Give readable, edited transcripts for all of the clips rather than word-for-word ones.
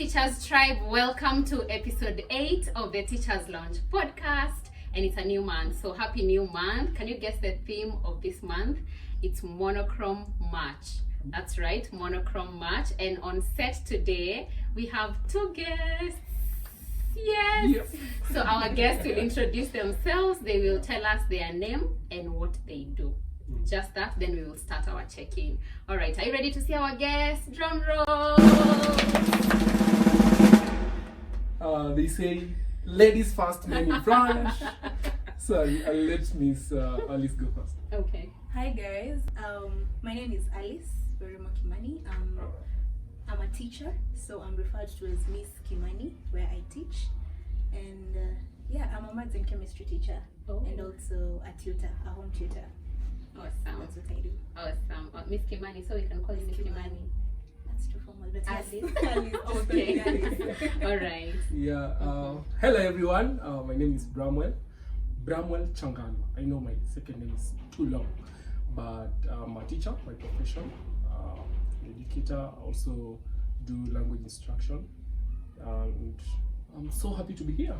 Teachers Tribe, welcome to episode 8 of the Teachers Lounge podcast, and it's a new month, so happy new month. Can you guess the theme of this month? It's Monochrome March. That's right, Monochrome March. And on set today we have two guests. Yes. So our guests will introduce themselves. They will tell us their name and what they do. Just that, then we will start our check-in. All right, are you ready to see our guests? Drum roll. They say ladies first, men in front. So I'll let Miss Alice go first. Okay. Hi guys, my name is Alice Berimo Kimani. I'm a teacher, so I'm referred to as Miss Kimani where I teach. And I'm a maths and chemistry teacher and also a tutor, a home tutor. Awesome. That's what I do. Awesome. Miss Kimani, so we can call you Miss Kimani. That's too formal, but Alice. Alice. Okay. All right. Yeah. Hello everyone. My name is Bramwell Changano. I know my second name is too long, but I'm a teacher by profession, educator. I also do language instruction, and I'm so happy to be here.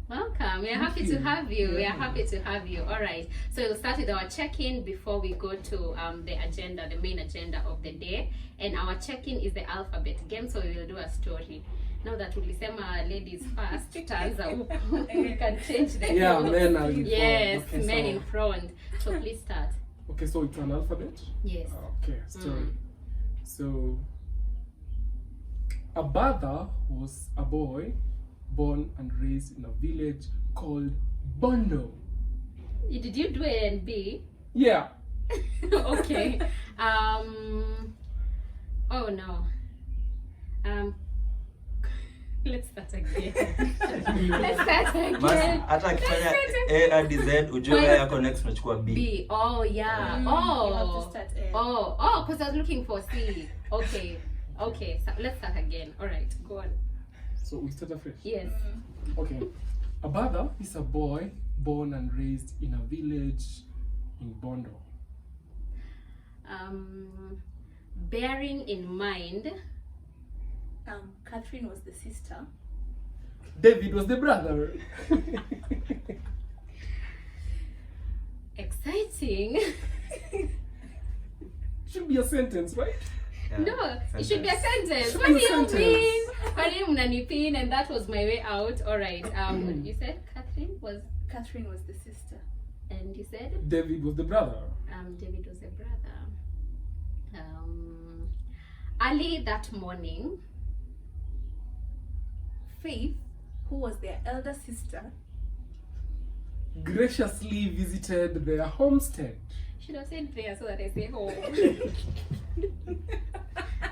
Welcome. We are happy to have you. We are happy to have you. All right. So we'll start with our check-in before we go to the agenda, the main agenda of the day. And our check-in is the alphabet game. So we will do a story. Now that ulisema ladies first, tutaanza huko. We can change the rules. Men are in Yes, front. Okay, men so, in front. So please start. Okay, so it's an alphabet. Yes. Okay, story. So Abada was a boy born and raised in a village called Bondo. Did you do A and B? Yeah. Okay. Oh no. Let's start again. Let's start again. Hata akifanya A hadi Z ujue wewe yako next unachukua B. B. Oh yeah. You have to start A. Oh, because I was looking for C. Okay. Okay. So let's start again. All right. Go on. So we start afresh. Yes. Okay. Abada is a boy born and raised in a village in Bondo. Bearing in mind. Catherine was the sister. David was the brother. Exciting. Should be a sentence, right? Yeah, No, it should be a sentence. Should What be do a you sentence. mean? Kwani mnanipin, and that was my way out. All right. You said Catherine was, the sister. and you said David was the brother. David was a brother. Early that morning, Faith, who was their elder sister, Graciously visited their homestead. should have said there so that I say home.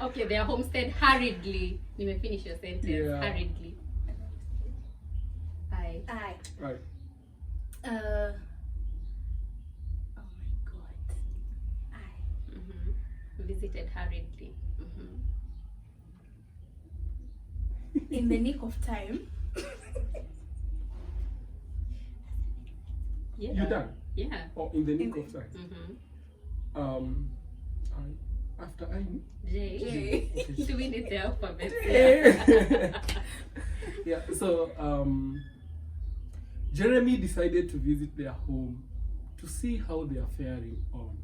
Okay, their homestead hurriedly. You may finish your sentence. Yeah. Hurriedly. I. Right. oh my god. Visited hurriedly. In the nick of time. Yeah. You done? Yeah. Oh, in the nick of time. After I. J. J. Do we need the alphabet? Yeah. So Jeremy decided to visit their home to see how they are faring on.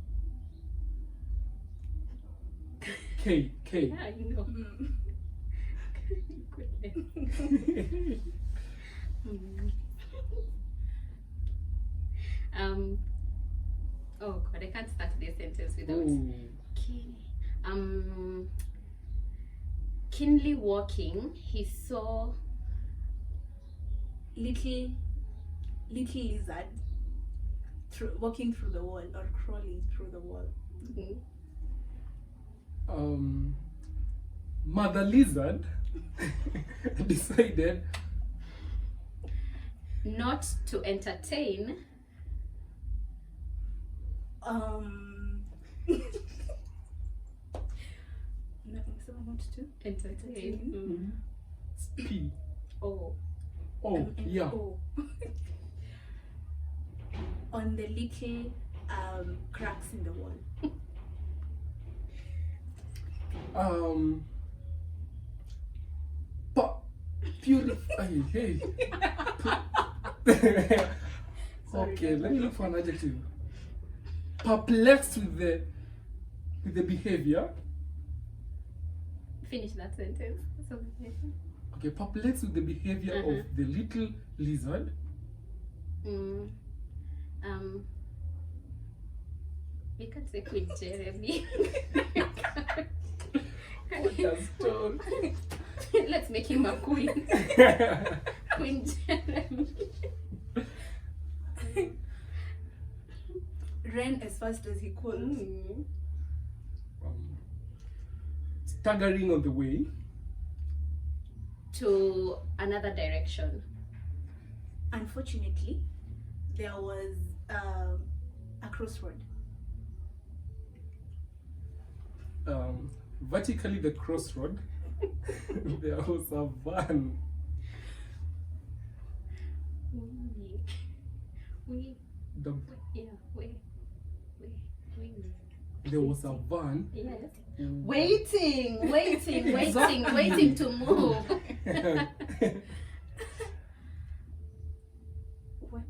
K. Yeah, you know. Oh God, I can't start this sentence without Ooh. keenly walking, he saw Little lizard walking through the wall or crawling through the wall. Mother Lizard decided not to entertain No, not to entertain. P. Oh. Oh, yeah. O. On the little cracks in the wall. Purify. Hey. Sorry, Okay, guys. let me look for an adjective. Perplexed with the behavior. Finish that sentence. So, Okay, perplexed with the behavior of the little lizard. We can't say Queen Jeremy. What does told? Let's make him a queen. Queen Jeremy. Ran as fast as he could. Staggering on the way. To another direction. Unfortunately, there was a crossroad. Vertically the crossroad. There was a van. We. The, Yeah, we. there was a van. Yes. Waiting to move. What?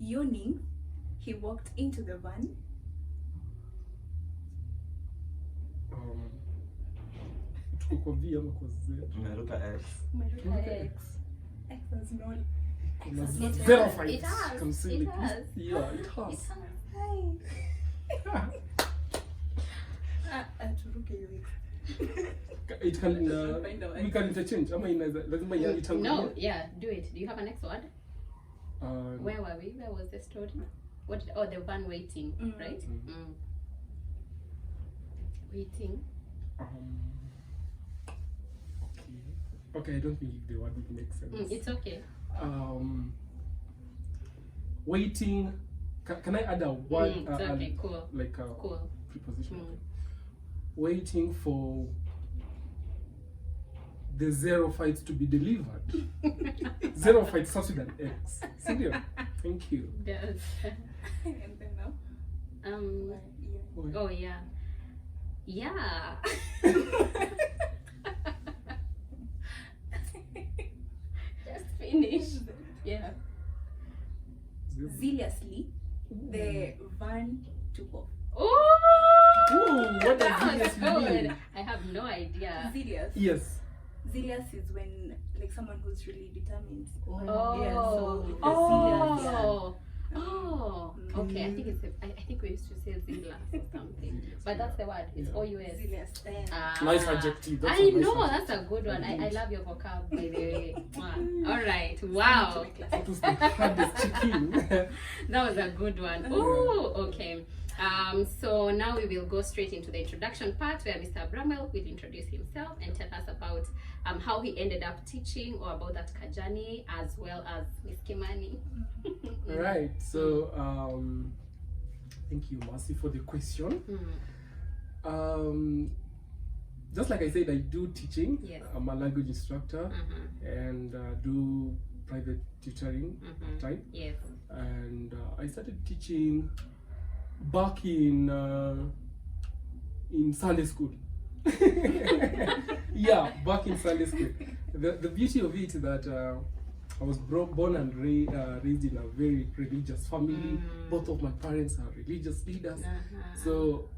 Yawning, he walked into the van. Tuko kwa V ama kwa Z? Umeruka X. X has no. Kuna It's not zero there. fights. It has. Can say It like has. this. Yeah, it has. Hi. Turuke hiyo X. It can Find out. we can interchange ama inaweza lazima ya itangulie. No, yeah, do it. Do you have a next word? Um, Where were we? Where was the story? What? Oh, the van waiting, right? Waiting. Okay, I don't think the word would make sense. It's okay. Waiting. Can I add a word? It's okay. Cool. Like a Cool. preposition. Waiting for the zero fights to be delivered. Zero fights starts with an X. Serious. Thank you. Yes. And then now. Why? Oh yeah. Yeah. Just finish. Yeah. Zealously, the van took off. Oh. Ooh, what does That was zealous good. mean? I have no idea. Zealous. Yes. Zealous is when like someone who's really determined. Oh. Yeah, so it's Oh. zealous, Oh. Okay. I think it's. I think we used to say zealous or something, but that's the word. It's Yeah. O-U-S. Zealous. Nice adjective. That's I a nice know, adjective. that's a good one. I love your vocab, by the way. Mwah. All right. To Wow. my class. That was the hardest chicken. That was a good one. Oh, okay. So now we will go straight into the introduction part where Mr. Bramwell will introduce himself and tell us about how he ended up teaching or about that journey, as well as Miss Kimani. Right. So thank you, Marcy, for the question. Just like I said, I do teaching. Yes. I'm a language instructor and do private tutoring at time. Yes. And I started teaching back in Sunday school. Yeah, back in Sunday school. The beauty of it is that I was born and raised in a very religious family. Both of my parents are religious leaders. So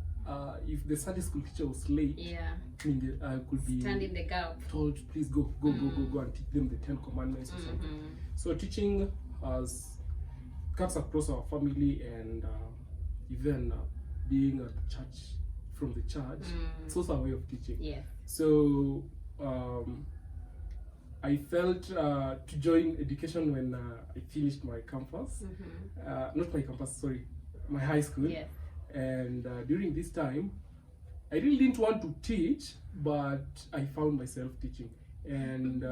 if the Sunday school teacher was late, Yeah. I could be Stand in the gap. told, please go and teach them the 10 Commandments or something. So teaching cuts across our family, and even being at church, from the church, it's also a way of teaching. Yes. So I felt to join education when I finished my campus, not my campus, sorry, my high school. Yes. And during this time, I really didn't want to teach, but I found myself teaching. And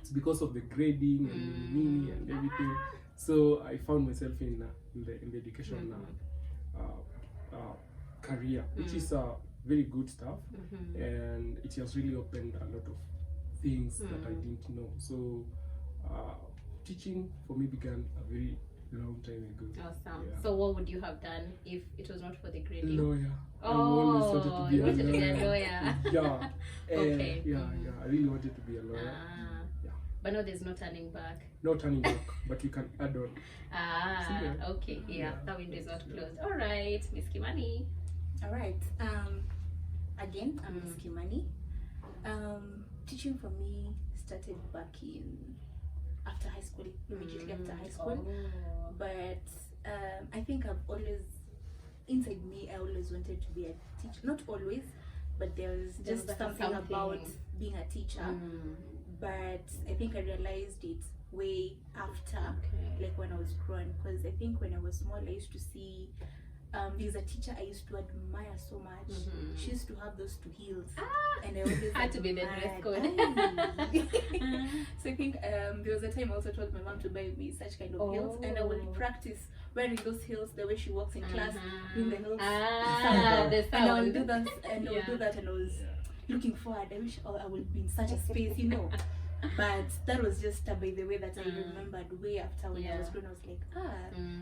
it's because of the grading and mini and everything. So I found myself in the education career, which is very good stuff. And it has really opened a lot of things that I didn't know. So teaching for me began a very long time ago. Awesome. Yeah. So what would you have done if it was not for the grading? Lawyer. Oh, I always wanted to be you wanted to be a lawyer. Yeah. Okay. Yeah. I really wanted to be a lawyer. Yeah. But no, there's no turning back. No turning back, but you can add on. Okay. Yeah, Yeah. that window is not closed. All right, Miss Kimani. All right. Again, I'm Miss Kimani. Teaching for me started back in after high school, immediately after high school. Oh. But I think I've always, inside me, I always wanted to be a teacher. Not always, but there's just something about being a teacher. But I think I realized it way after, like when I was grown. Because I think when I was small, I used to see, there's a teacher I used to admire so much. She used to have those 2 heels. And I always had to be the dress code. So I think there was a time I also told my mom to buy me such kind of heels, and I will practice wearing those heels the way she walks in class, doing the heels. The And I will sound. do that, and I will do that, and I was looking forward. I wish I would be in such a space, you know. But that was just by the way that I remembered way after when I was grown. I was like,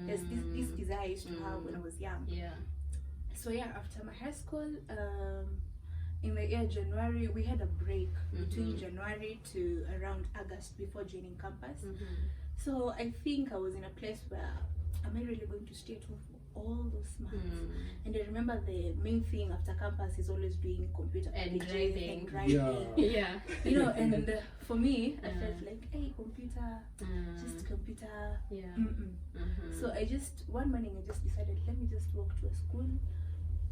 there's this desire I used to have when I was young. Yeah. So yeah, after my high school, in the year January, we had a break between January to around August before joining campus. So I think I was in a place where, am I really going to stay at home for all those months? And I remember the main thing after campus is always doing computer And packages Yeah. Yeah. You know, and for me, I felt like, hey, computer, just computer. Yeah. So I just, one morning I just decided, let me just walk to a school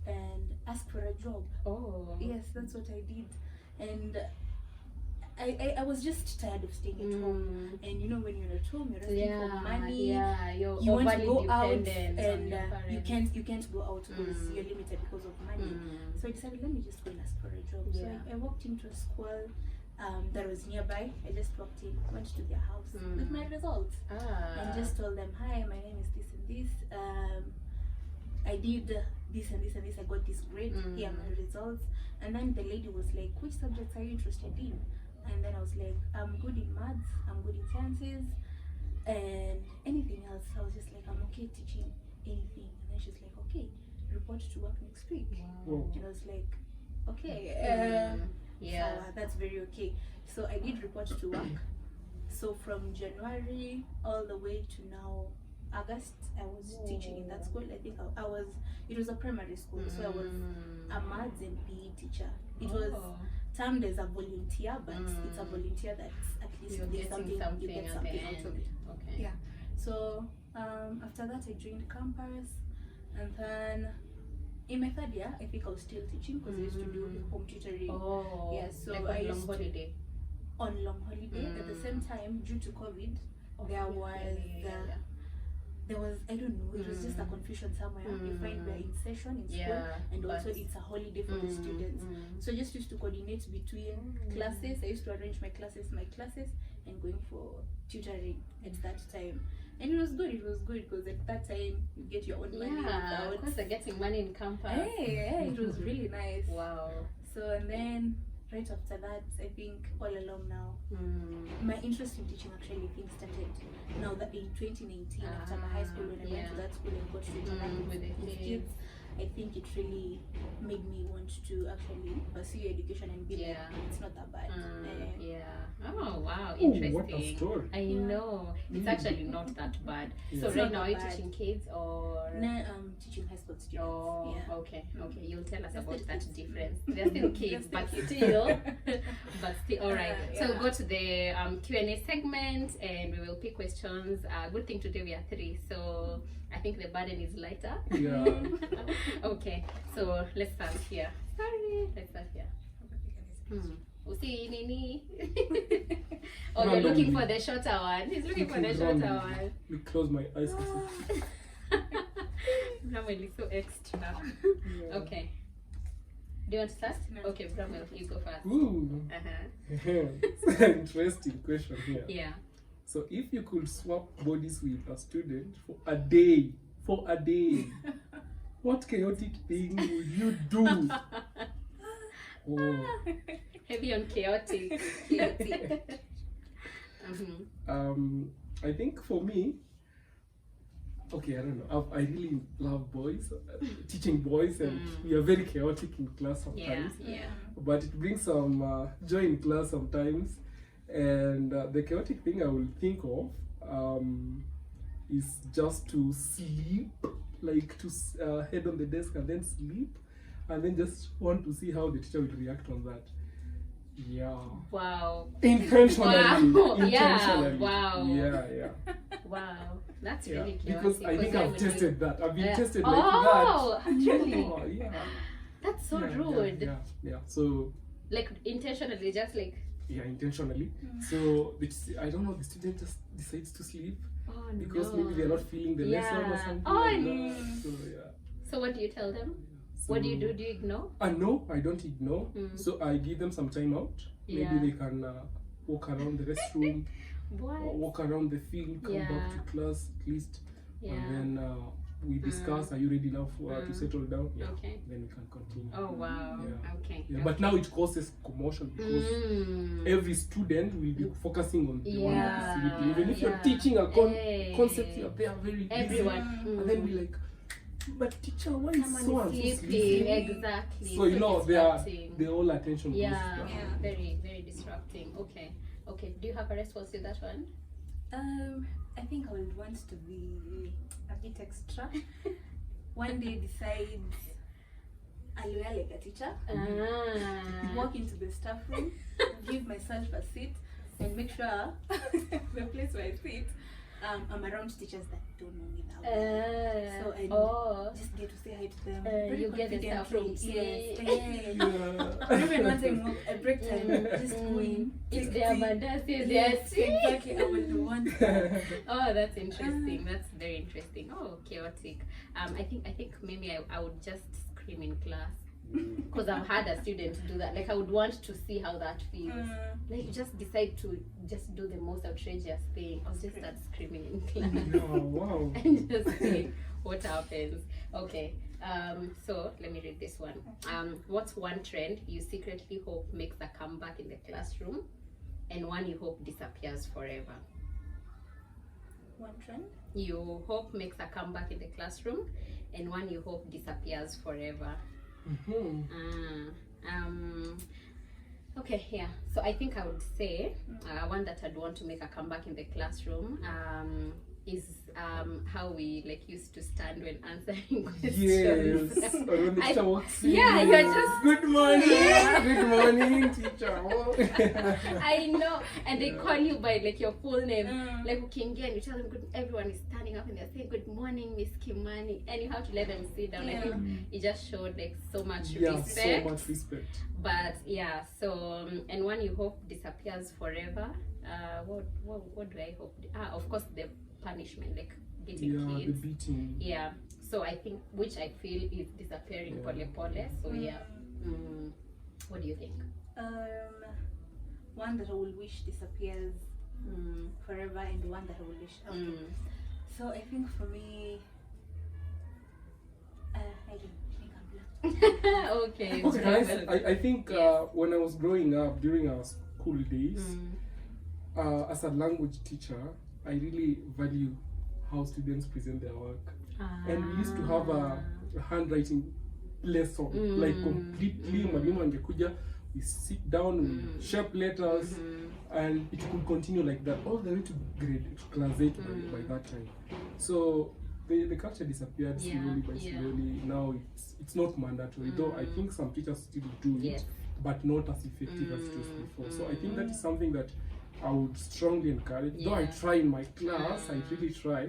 and ask for a job. Oh. Yes, that's what I did. And I was just tired of staying at home. And you know, when you're at home, you're asking for money. Yeah, you're You want to go out, dependent on and your you parents. can't go out because you're limited because of money. So I decided, let me just go and ask for a job. So I walked into a school that was nearby. I just walked in, went to their house with my results, and just told them, hi, my name is this and this. I did this and this and this. I got this grade. Here are my results. And then the lady was like, which subjects are you interested in? And then I was like, I'm good in maths, I'm good in sciences, and anything else. I was just like, I'm okay teaching anything. And then she's like, okay, report to work next week. Wow. And I was like, okay, Yeah. so, that's very okay. So I did report to work. So from January all the way to now, August, I was teaching in that school. I think it was a primary school, so I was a maths and PE teacher. It was termed as a volunteer, but it's a volunteer that's at least You're there's getting you get at something the out end. of it. Okay. Yeah. So after that, I joined campus, and then in my 3rd year, I think I was still teaching because I used to do home tutoring. Oh. Yeah, so like I on used long to- holiday. On long holiday. At the same time, due to COVID, there was I don't know, it was just a confusion somewhere. You find we're in session in school, and also it's a holiday for the students. So I just used to coordinate between classes. I used to arrange my classes, and going for tutoring at that time. And it was good because at that time you get your own money Yeah, of without. course, they're getting money in campus. Hey, it was really nice. Wow. So and then right after that, I think all along now, my interest in teaching actually started now that in 2019 after my high school, when I went to that school and got to interact with the with kids. kids. I think it really made me want to actually pursue education and be like, it's not that bad. Oh wow, Oh, interesting. what a story. I know. It's actually not that bad. So It's right not now, that are you bad. teaching kids or? No, I'm teaching high school students. Oh, Yeah. okay. You'll tell us They're about still that kids. difference. They're still kids, They're but still kids. still, all right. So Yeah. go to the Q&A segment, and we will pick questions. Good thing today we are 3, so I think the burden is lighter. Yeah. Okay, so let's start here. Sorry, let's start here. Usi nini? Oh, you're looking for the shorter one. He's looking for the shorter one. We close my eyes. Bramwell is so extra. Yeah. Okay. Do you want to start? No. Okay, Bramwell, you go first. Ooh. Uh-huh. Interesting question here. Yeah. So if you could swap bodies with a student for a day, what chaotic thing would you do? Oh. Heavy on chaotic. Chaotic. Mm-hmm. I think for me, okay, I don't know. I really love boys, teaching boys, and we are very chaotic in class Yeah, sometimes. yeah. But it brings some joy in class sometimes. And the chaotic thing I will think of is just to sleep, like to head on the desk and then sleep, and then just want to see how the teacher will react on that. Yeah. Wow. Intentionally. Wow. Yeah, Intentionally. wow. Yeah. Wow. That's Yeah. really chaotic. Because I think I've would tested that. I've been tested like oh, that. actually. Oh, yeah. That's so Yeah, rude. Yeah. So Like intentionally, just like. yeah, intentionally. So I don't know, the student just decides to sleep Oh because no. maybe they're not feeling the lesson or Yeah. something Oh, like no. that. So yeah. So what do you tell them? So, What do you do? Do you ignore? No, I don't ignore. Mm. So I give them some time out. Yeah. Maybe they can walk around the restroom, or What? walk around the field, come Yeah. back to class at least, Yeah. and then we discuss. Are you ready now to settle down? Yeah. Okay. Then we can continue. Oh wow. Yeah. Okay. Yeah, but now it causes commotion because every student will be focusing on the one that is sleeping. Even if you're teaching a concept, they are very busy. Everyone. And then we like, but teacher, why is Someone so is and so sleeping. sleeping? Exactly. So you know disrupting. the whole attention goes Yeah. to that. Yeah. Very, very disrupting. Okay. Okay. Do you have a response to that one? I think I would want to be a bit extra. One day decide I'll wear like a teacher, walk into the staff room, give myself a seat, and make sure the place where I sit, I'm around teachers that don't know me that well. So I just get to say hi to them. Very you get the staff room confidently. seat. Yes. Or even one time at break time, just go in. If take they are tea. mandasi, they are Yes, tea. exactly. I will the one. Oh, that's interesting. That's very interesting. Oh, chaotic. I think maybe I would just scream in class because I've had a student do that. Like I would want to see how that feels. Like you just decide to just do the most outrageous thing. I'll just start screaming in class Oh, wow. and just see what happens. Okay. So let me read this one. What's one trend you secretly hope makes a comeback in the classroom, and one you hope disappears forever? One trend. You hope makes a comeback in the classroom, and one you hope disappears forever. Okay, yeah. So I think I would say one that I'd want to make a comeback in the classroom is how we like used to stand when answering questions. Yes. Or when the teacher walks in. Yeah, you're just good morning. Good morning, teacher. I know, and they call you by like your full name. Like ukiingia and you tell them good. Everyone is standing up and they're saying good morning, Miss Kimani, and you have to let them sit down. I think it just showed like so much respect. So much respect. But yeah, so and one you hope disappears forever. What do I hope? Of course the punishment, like beating The kids. beating. Yeah. So I think which I feel is disappearing pole pole. So yeah. What do you think? One that I will wish disappears forever, and one that I will wish. Okay. So I think for me, I think I'm black. Okay. Okay, guys, I think when I was growing up during our school days, as a language teacher, I really value how students present their work. And we used to have a handwriting lesson, like completely. Mwalimu angekuja, we sit down, we shape letters, and it could continue like that all the way to class 8 by that time. So the culture disappeared slowly by slowly. Now it's not mandatory, though I think some teachers still do it, but not as effective as it was before. So I think that is something that I would strongly encourage. Though I try in my class, I really try.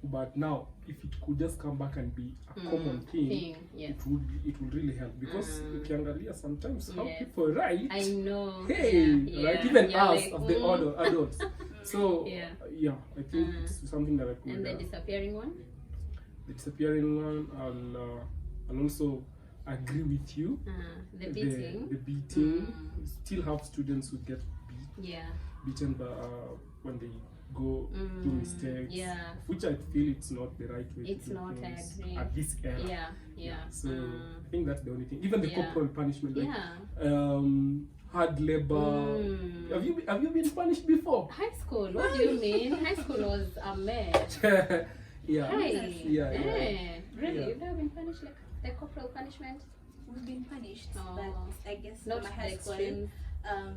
But now, if it could just come back and be a common thing, it would really help. Because ukiangalia sometimes how people write. I know. Hey, right? Even us, like, of the adults. So I think it's something that I could. And the disappearing one? The disappearing one, I'll also agree with you. The beating. The beating. We still have students who get beaten when they go do mistakes, which I feel it's not the right way it's to do not things agree. at this era. So I think that's the only thing. Even the corporal punishment, like hard labor. Have you been punished before? High school? What do you mean? High school was a mess. Yeah. Hi. Yeah. Really? Yeah. You've never been punished like corporal punishment? We've been punished, Oh. but I guess Not for my to high the school, extreme.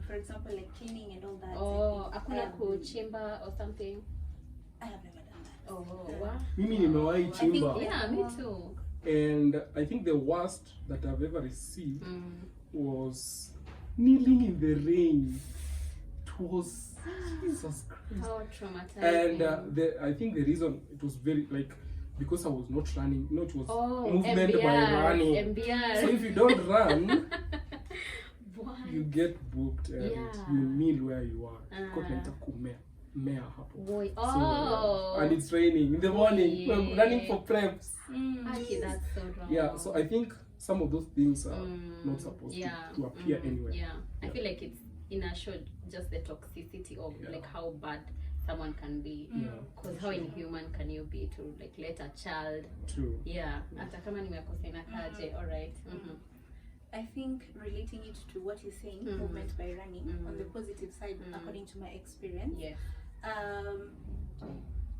for example, like cleaning and all that. Oh, I hakuna think, kuchimba or something. I have never done that. Oh, wow. Mimi nimewahi I think, chimba. Yeah, me too. And I think the worst that I've ever received Mm. was kneeling in the rain. It was Jesus Christ. How traumatizing. And I think the reason it was very like because I was not running, it was oh, movement MBR, by running. MBR. So if you don't run, What? you get booked and Yeah. you kneel where you are. Ah. Tunaita kumea hapo. Boy. So, Oh. and it's raining in the morning. Yeah. We're running for preps. Aki, that's so wrong. Yeah, so I think some of those things are Mm, not supposed yeah, to appear anywhere. Yeah, I Yeah. feel like it's in a show just the toxicity of Yeah. like how bad someone can be. Yeah, Because how inhuman can you be to like let a child? true. Yeah, hata kama nimekosea inakaaje, alright. I think relating it to what you're saying, Mm. movement by running, Mm. on the positive side, Mm. according to my experience, Yes.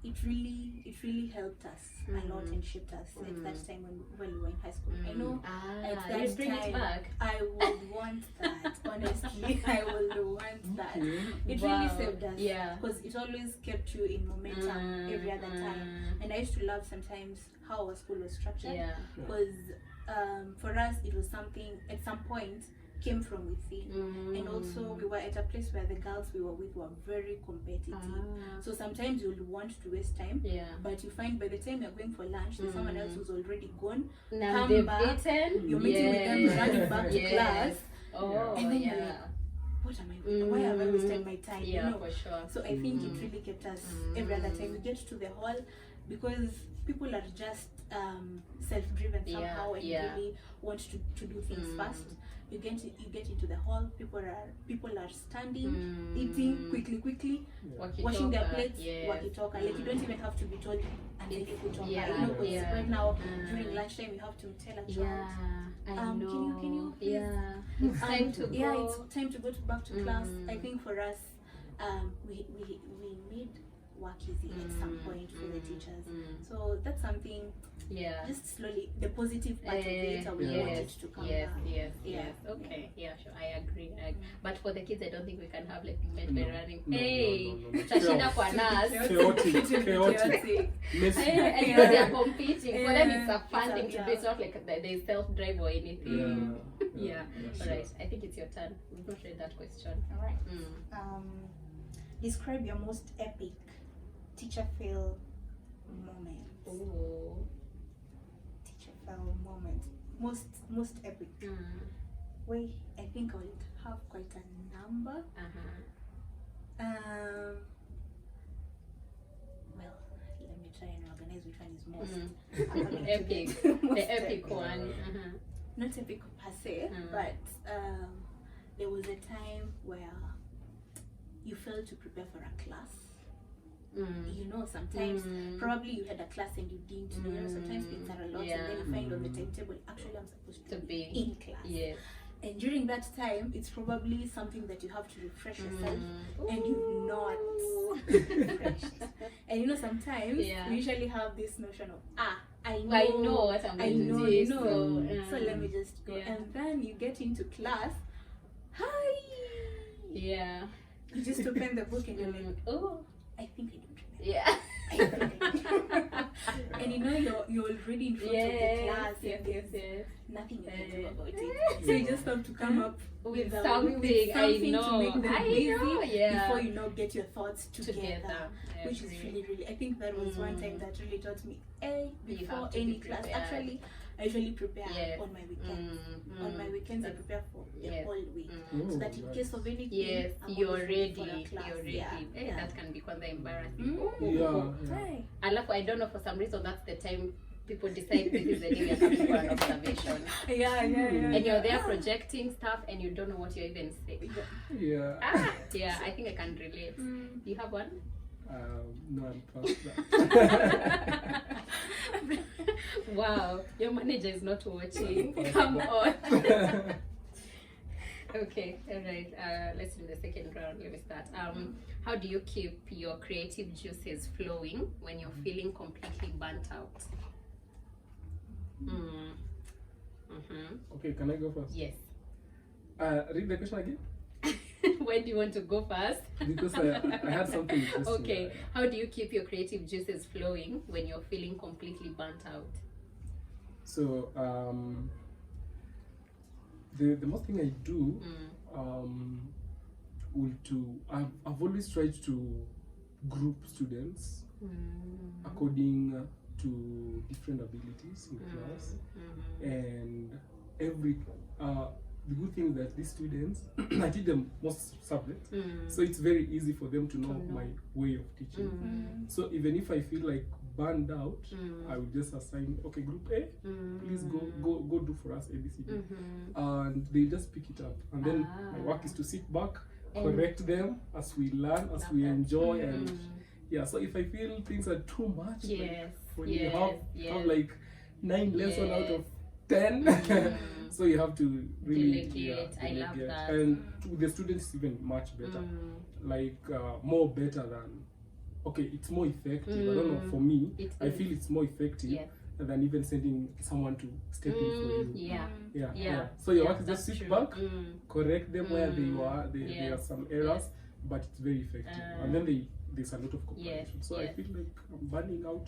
it really helped us a lot and shaped us at that time when we were in high school. I know at that you bring time it back. I would want that. Honestly, I would want that. Okay. It Wow. really saved us. Yeah. Because it always kept you in momentum every other time. And I used to love sometimes how our school was structured. Yeah. Because for us it was something at some point came from within. And also we were at a place where the girls we were with were very competitive. So sometimes you'll want to waste time. Yeah. But you find by the time you're going for lunch, there's someone else who's already gone. Now Come they've back, eaten. you're meeting with them, running back to class. Oh, And then you're yeah. like, what am I? Why have I wasted my time? Yeah, You know? for sure. So I think it really kept us every other time we get to the hall, because people are just self-driven somehow and really want to do things fast. You get into the hall. People are standing, eating quickly, washing their plates, walkie-talkie. Like you don't even have to be told until you put on. You know, because right now during lunchtime you have to tell a child. I know. Can you please? Yeah. It's time to go. It's time to go back to class. I think for us, we made work easy at some point for the teachers. So that's something. Yeah. Just slowly, the positive part of it, I would want it to come back. Yes. Okay. Yeah, sure. I agree. But for the kids, I don't think we can have like movement by running. No. Tutashinda kwa nas. Chaotic. Messy. And they are competing. For them, it's a fun It's a- thing to do. It's not like there's self-drive or anything. Yeah. sure. Alright. I think it's your turn. We've not read that question. All right. Describe your most epic teacher fail moment. Oh. Teacher fail moment. Most epic. Wait, I think I would have quite a number. Well, let me try and organize which one is most Epic. Most The epic one. Not epic per se, but there was a time where you failed to prepare for a class. You know, sometimes probably you had a class and you didn't know. You know, sometimes things are a lot, and then you find on the timetable, actually I'm supposed to be in class. Yes. And during that time, it's probably something that you have to refresh yourself, and you've not refreshed. And you know, sometimes we usually have this notion of I know what I'm I going know, to you do. know. So let me just go. Yeah. And then you get into class. Hi. Yeah. You just open the book and you're like, Oh. I think I don't remember. Yeah. And you know you're already in front of the class. Yes. Nothing you can do about it. So you just have to come up With with something, I know. to make them I busy know, yeah. before you know get your thoughts together. I Which is agree. really, I think that was one time that really taught me, before have to any be class. prepared. Actually, I usually prepare Yes. on my weekends. On my weekends, I prepare for the whole week, so that in case of anything, Yes, I'm you're always ready. for a class. You're ready. Yeah. That can be quite embarrassing. Right. Alafu, I don't know, for some reason that's the time people decide this is the day we're coming for an observation. Yeah. And you're there projecting stuff and you don't know what you're even saying. Yeah. Yeah, I think I can relate. You have one? No, I'm past that. Wow, your manager is not watching. Come on. Okay, all right. Let's do the second round. Let me start. How do you keep your creative juices flowing when you're feeling completely burnt out? Okay, can I go first? Yes. Read the question again. Where do you want to go first? Because I had something interesting. Okay. How do you keep your creative juices flowing when you're feeling completely burnt out? So the most thing I do I've always tried to group students according to different abilities in class, and every the good thing is that these students I teach them most subjects, so it's very easy for them to know my way of teaching. So even if I feel like burned out, I will just assign, okay, group A, please go do for us ABCD, and they just pick it up, and then my work is to sit back, correct them as we learn, as we enjoy, and yeah. So if I feel things are too much, like when you have like 9 lessons out of 10, so you have to really delegate. I love that. And with the students, it's even much better, like more better than. Okay, it's more effective. I don't know. For me, I feel it's more effective than even sending someone to step in for you. Yeah. So your work is just sit back, correct them where there are some errors, but it's very effective. And then there's a lot of cooperation. So I feel like I'm burning out.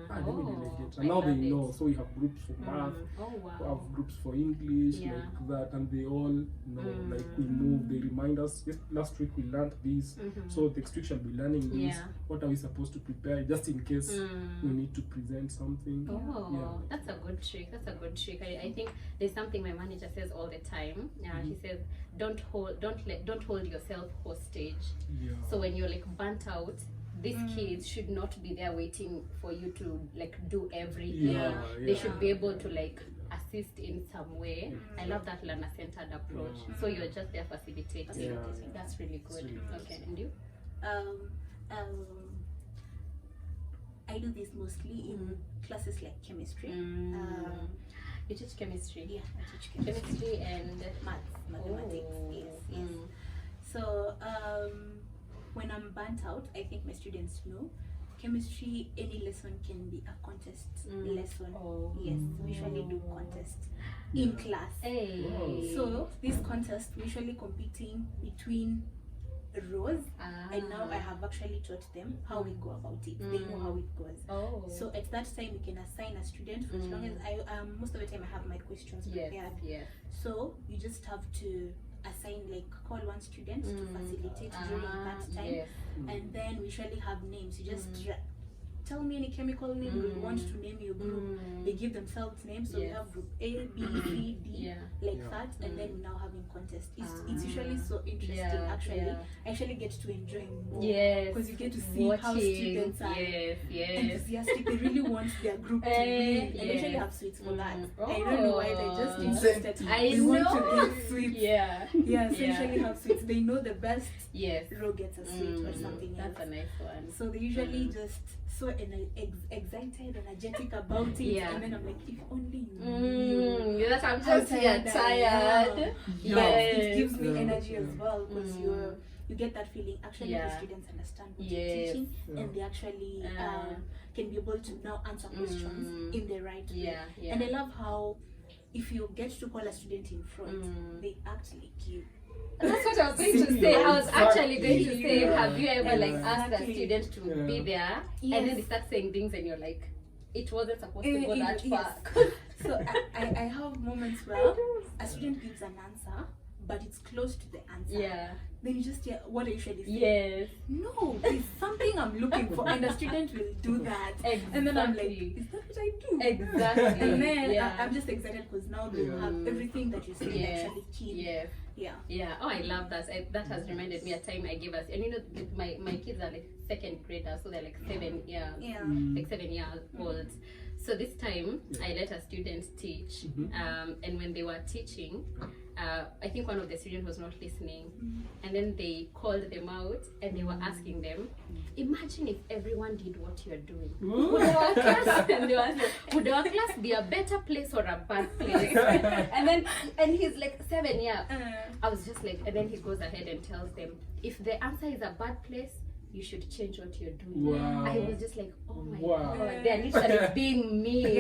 Let me delegate. And now they know. So we have groups for math, we have groups for English, like that, and they all know. Like we move, they remind us. Just last week we learned this, so next week shall be learning this. What are we supposed to prepare just in case we need to present something? That's a good trick. I think there's something my manager says all the time. He says, don't hold yourself hostage. So when you're like burnt out, these kids should not be there waiting for you to like do everything. They should be able to like assist in some way. I love that learner-centered approach. So you're just there facilitating. That's really good. Okay, and you? I do this mostly in classes like chemistry. You teach chemistry? Yeah, I teach chemistry and mathematics. Yes. So when I'm burnt out, I think my students know, chemistry, any lesson can be a contest lesson. Yes, we usually do contests in class. So this contest, we usually competing between rows, and now I have actually taught them how we go about it. They know how it goes. So at that time, we can assign a student for as long as most of the time I have my questions prepared. So you just have to assign, like, call one student to facilitate during that time, and then we usually have names. You just tell me any chemical name we want to name your group. They give themselves names, so we have group A, B, C, D, like that, and then we now having contest. It's usually so interesting. Actually, I actually get to enjoy more because you get to see how students are enthusiastic. They really want their group to win, and they usually have sweets for that. I don't know why, they're just interested. They want to get sweets. So usually have sweets. They know the best row gets a sweet or something else. That's a nice one. So they usually just so excited, energetic about it, and then I'm like, if only you knew. I'm just tired. It gives me energy as well, because you get that feeling. Actually, the students understand what you're teaching, and they actually can be able to now answer questions in the right way. And I love how if you get to call a student in front, they act like you. That's what I was going to say. I was actually going to say, have you ever like asked a student to be there, and then they start saying things, and you're like, it wasn't supposed to go that far. So I have moments where a student gives an answer, but it's close to the answer. Then you just hear what I usually say. No, it's something I'm looking for, and the student will do that. And then I'm like, is that what I do? And then I'm just excited because now they will have everything that you say actually key. Oh, I love that. That has reminded me a time I gave us, and you know, my kids are like second graders, so they're like 7 years old. So this time I let a student teach, and when they were teaching, I think one of the students was not listening, and then they called them out and they were asking them, imagine if everyone did what you're doing. Would our class, and they were asking, would our class be a better place or a bad place? and he's like 7, yeah. I was just like, and then he goes ahead and tells them, if the answer is a bad place, you should change what you're doing. Wow. I was just like, oh my Wow. god, they're literally being me,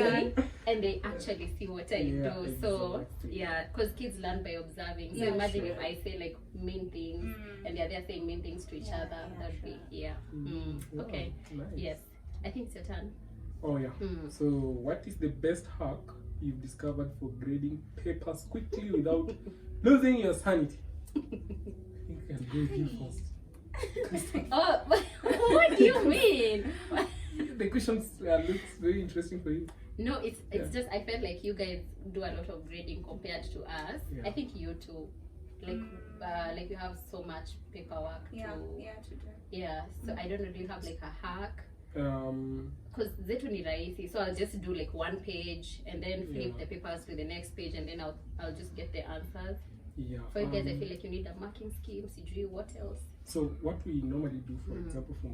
and they actually see what I do. So exactly. yeah, because kids learn by observing. So Yeah, imagine sure. if I say like mean things, and they're there saying mean things to each other. That'd be Wow, okay. nice. Yes, I think it's your turn. Oh yeah. So what is the best hack you've discovered for grading papers quickly without losing your sanity? I think I'll go with you first. Oh, what do you mean? The questions looks very interesting for you. No, it's just I felt like you guys do a lot of grading compared to us. Yeah. I think you too, like you have so much paperwork to to do. yeah. So I don't know. Do you have like a hack? Um, Because zetu ni rahisi, so I'll just do like one page and then flip the papers to the next page, and then I'll just get the answers. yeah. For you guys, I feel like you need a marking scheme. Sijui what else? So what we normally do, for example, for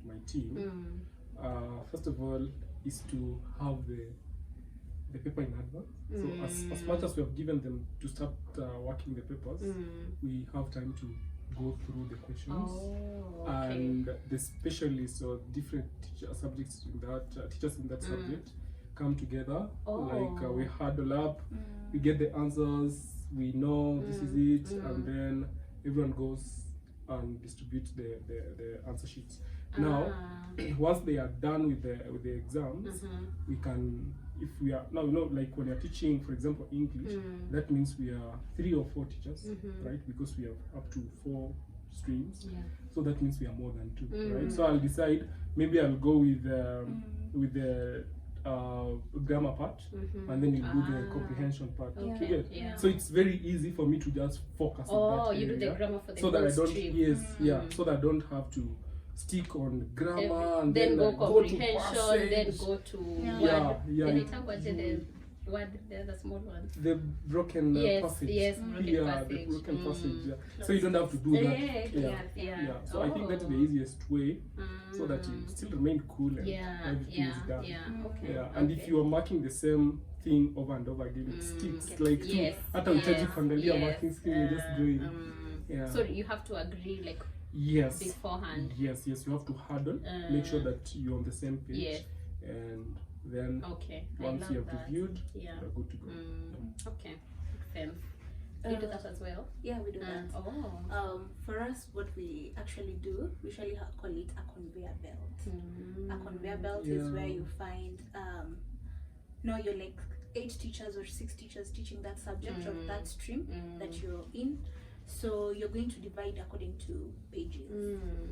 my team, first of all, is to have the paper in advance. So as much as we have given them to start working the papers, we have time to go through the questions. Oh, okay. And the specialists or different subjects in that teachers in that subject come together. Like we huddle up, we get the answers, we know this is it, and then everyone goes and distribute the answer sheets. Now, once they are done with the exams, we can, if we are now, like when you're teaching, for example, English, that means we are 3 or 4 teachers, right? Because we have up to 4 streams, so that means we are more than 2, right? So I'll decide, maybe I'll go with the grammar part, and then you do the comprehension part. Okay. So it's very easy for me to just focus on that. Oh, you do the grammar for the so that I don't stream. so that I don't have to stick on grammar and then go to comprehension, passage. then go to word. Then it the word, the small one. The broken passage. Yes, broken passage. The broken passage. So you don't have to do that. So I think that's the easiest way, so that you still remain cool and everything is done. And if you are marking the same thing over and over again, it sticks. Like hata uhitaji kuangalia marking scheme, you're just doing. So you have to agree like beforehand. Yes, you have to huddle, make sure that you're on the same page, and then once you have reviewed, you're good to go. Okay, makes sense. You do that as well? Yeah, we do that. For us, what we actually do, we usually call it a conveyor belt. A conveyor belt is where you find, now you're like 8 teachers or 6 teachers teaching that subject or that stream that you're in. So you're going to divide according to pages.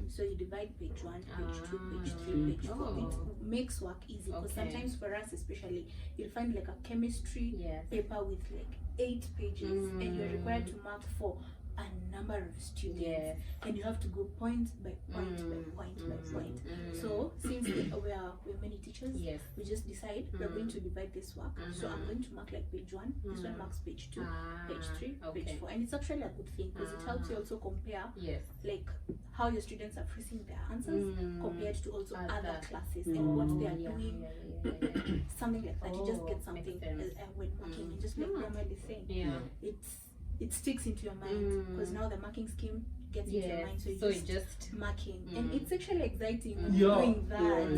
So you divide page 1, page 2, page 3, page 4. It makes work easy, because sometimes for us especially, you'll find like a chemistry paper with like 8 pages, and you're required to mark for a number of students, and you have to go point by point by point by point. So since we're many teachers, we just decide we're going to divide this work. So I'm going to mark like page 1, this one marks page 2, page 3, page 4, and it's actually a good thing, because it helps you also compare like how your students are phrasing their answers compared to also other classes and what they are doing. Something like that. You just get something when marking, and just like Grandma is saying, it sticks into your mind, because now the marking scheme gets into your mind, so you just marking, and it's actually exciting when you're doing that.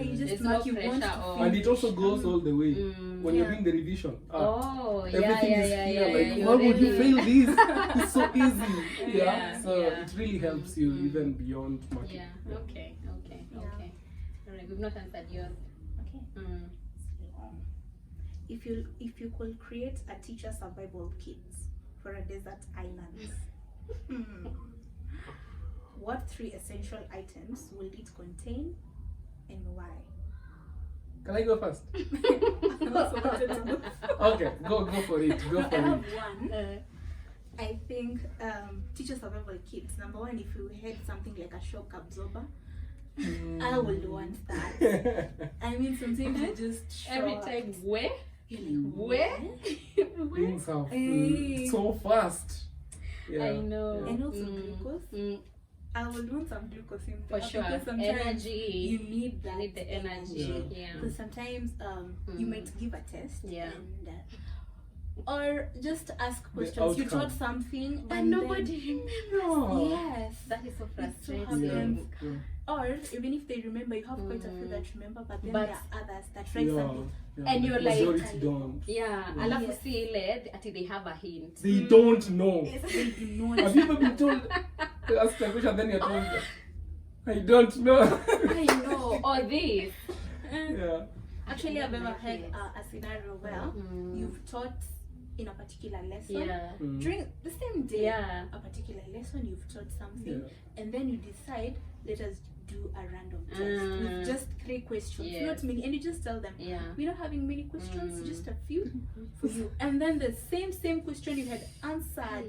You just mark, you want to and it also goes all the way when you're doing the revision. Everything is here. Like, why would you fail this? It's so easy. So it really helps you even beyond marking. Okay. Alright, we've not answered yours. If you could create a teacher survival kit for a desert island, what 3 essential items will it contain and why? Can I go first? Okay, go for it. I have one. I think teacher survival kits. Number 1, if you had something like a shock absorber, I would want that. I mean, sometimes you just shock. Every time, where? You're like, where? things have Eh. so fast. Yeah. I know. And also glucose. Mm, I would want some glucose in for there sure. because sometimes Energy. you need that. You need the energy. Yeah. Because sometimes you might give a test. Yeah. And, or just ask The questions. You outcome. taught something But and nobody remembers. No. Yes. That is so It's so frustrating. happens. Yeah. Or even if they remember, you have quite a few that remember, but then But- there are others that write something. And you're like- majority don't. Yeah, Yeah. alafu Yes. see ile ati they have a hint. They don't know. Yes, they do not. Have you ever been told to ask a question then you're told I don't know? I know. Or this. Yeah. Actually, I've ever had a scenario where Mm. you've taught in a particular lesson. Yeah. Mm. During the same day, Yeah. a particular lesson, you've taught something, Yeah. and then you decide, let us do a random test with just 3 questions, Yes. not many, and you just tell them, Yeah. we're not having many questions, Mm. just a few for you. And then the same question you had answered,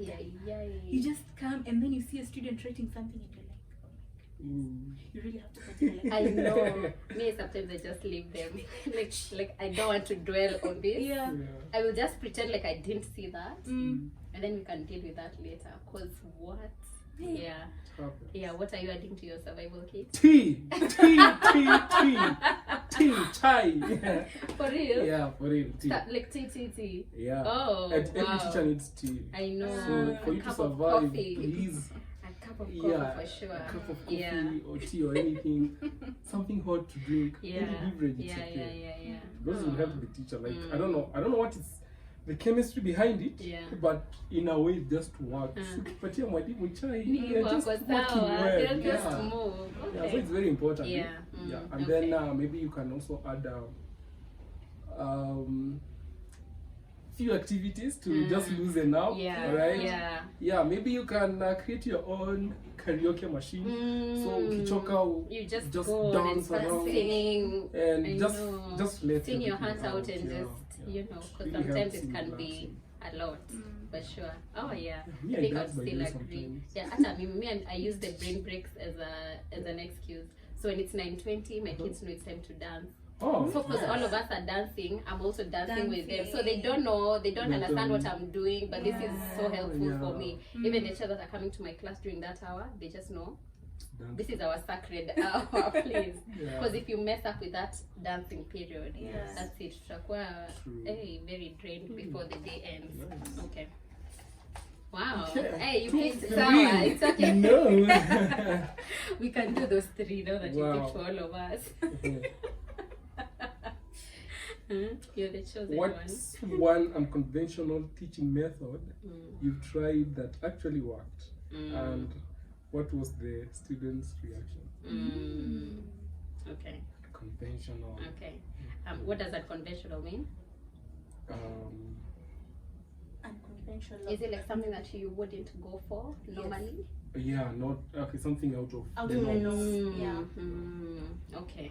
you just come and then you see a student writing something and you're like, Mm. you really have to consider. I know. Me sometimes I just leave them. like I don't want to dwell on this. Yeah. Yeah. I will just pretend like I didn't see that, Mm. and then we can deal with that later. Cause what? Yeah. Happens. Yeah. What are you adding to your survival kit? Tea, chai. Yeah. For real? Yeah, for real. Tea. Like tea. Yeah. Oh, And every wow. teacher needs tea. I know. So for A you to cup of survive, coffee. please, A cup of coffee yeah, for sure. a cup of coffee Yeah. or tea or anything, something hot to drink, Yeah. any beverage, it's Yeah. okay. Yeah. Those will Oh. help the teacher. Like Mm. I don't know what is the chemistry behind it, Yeah. but in a way it just works. Mm. Ukipatia mwalimu chai, Ni you're just wako working sawa. well. They'll just Yeah. move. Yeah, Okay. so it's very important. Yeah. Yeah, Mm, and okay. then maybe you can also add few activities to just loosen up. Yeah. Right. Yeah. Yeah, maybe you can create your own karaoke machine. So ukichoka, you just just go and dance start around singing and I just know. let sing your everything hands out and yeah, just yeah. you know, because Really sometimes helps it in can be relaxing. a lot for sure. Oh yeah, Me, I I think I'd dance by still doing agree. sometimes. Yeah, hata me and I use the brain breaks as an excuse. So when it's 9:20, my kids know it's time to dance. Oh, So because all of us are dancing, I'm also dancing with them. So they Dancing. don't know, they don't They understand don't- what I'm doing, but this is so helpful Yeah. for me. Even the children that are coming to my class during that hour, they just know dance. this is our sacred hour, please. Yeah. Because if you mess up with that dancing period, Yes. that's it. Tutakuwa True. very drained before the day ends. Nice. Okay. Wow. Okay. Hey, you 2, picked 3. sour. It's okay. No. We can do those 3 now that you Wow. picked for all of us. You're the chosen What's one unconventional teaching method one. you've tried that actually worked? Mm. And what was the students' reaction? Okay. Conventional. Okay. What does that conventional mean? Unconventional. Is it like something that you wouldn't go for normally? Yeah, not okay. Something out of Out the of the norm. norm. Yeah. Okay.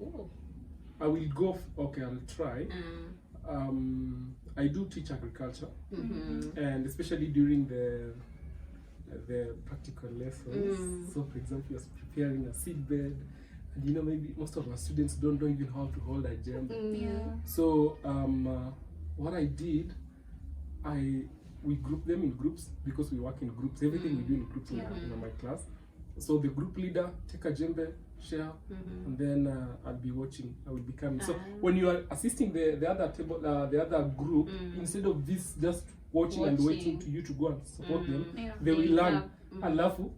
Ooh. I will go. Okay, I'll try. I do teach agriculture, Mm-hmm. and especially during the practical lessons. So, for example, you're preparing a seed bed, and maybe most of our students don't know even how to hold a jembe. Yeah. So, what I did, we group them in groups because we work in groups. Everything we do in groups in my class. So the group leader take a jembe, share, and then I'll be watching. I will be coming. So when you are assisting the other table, the other group, instead of this just watching and waiting to you to go and support them, Yeah. they will learn. have- Alafu,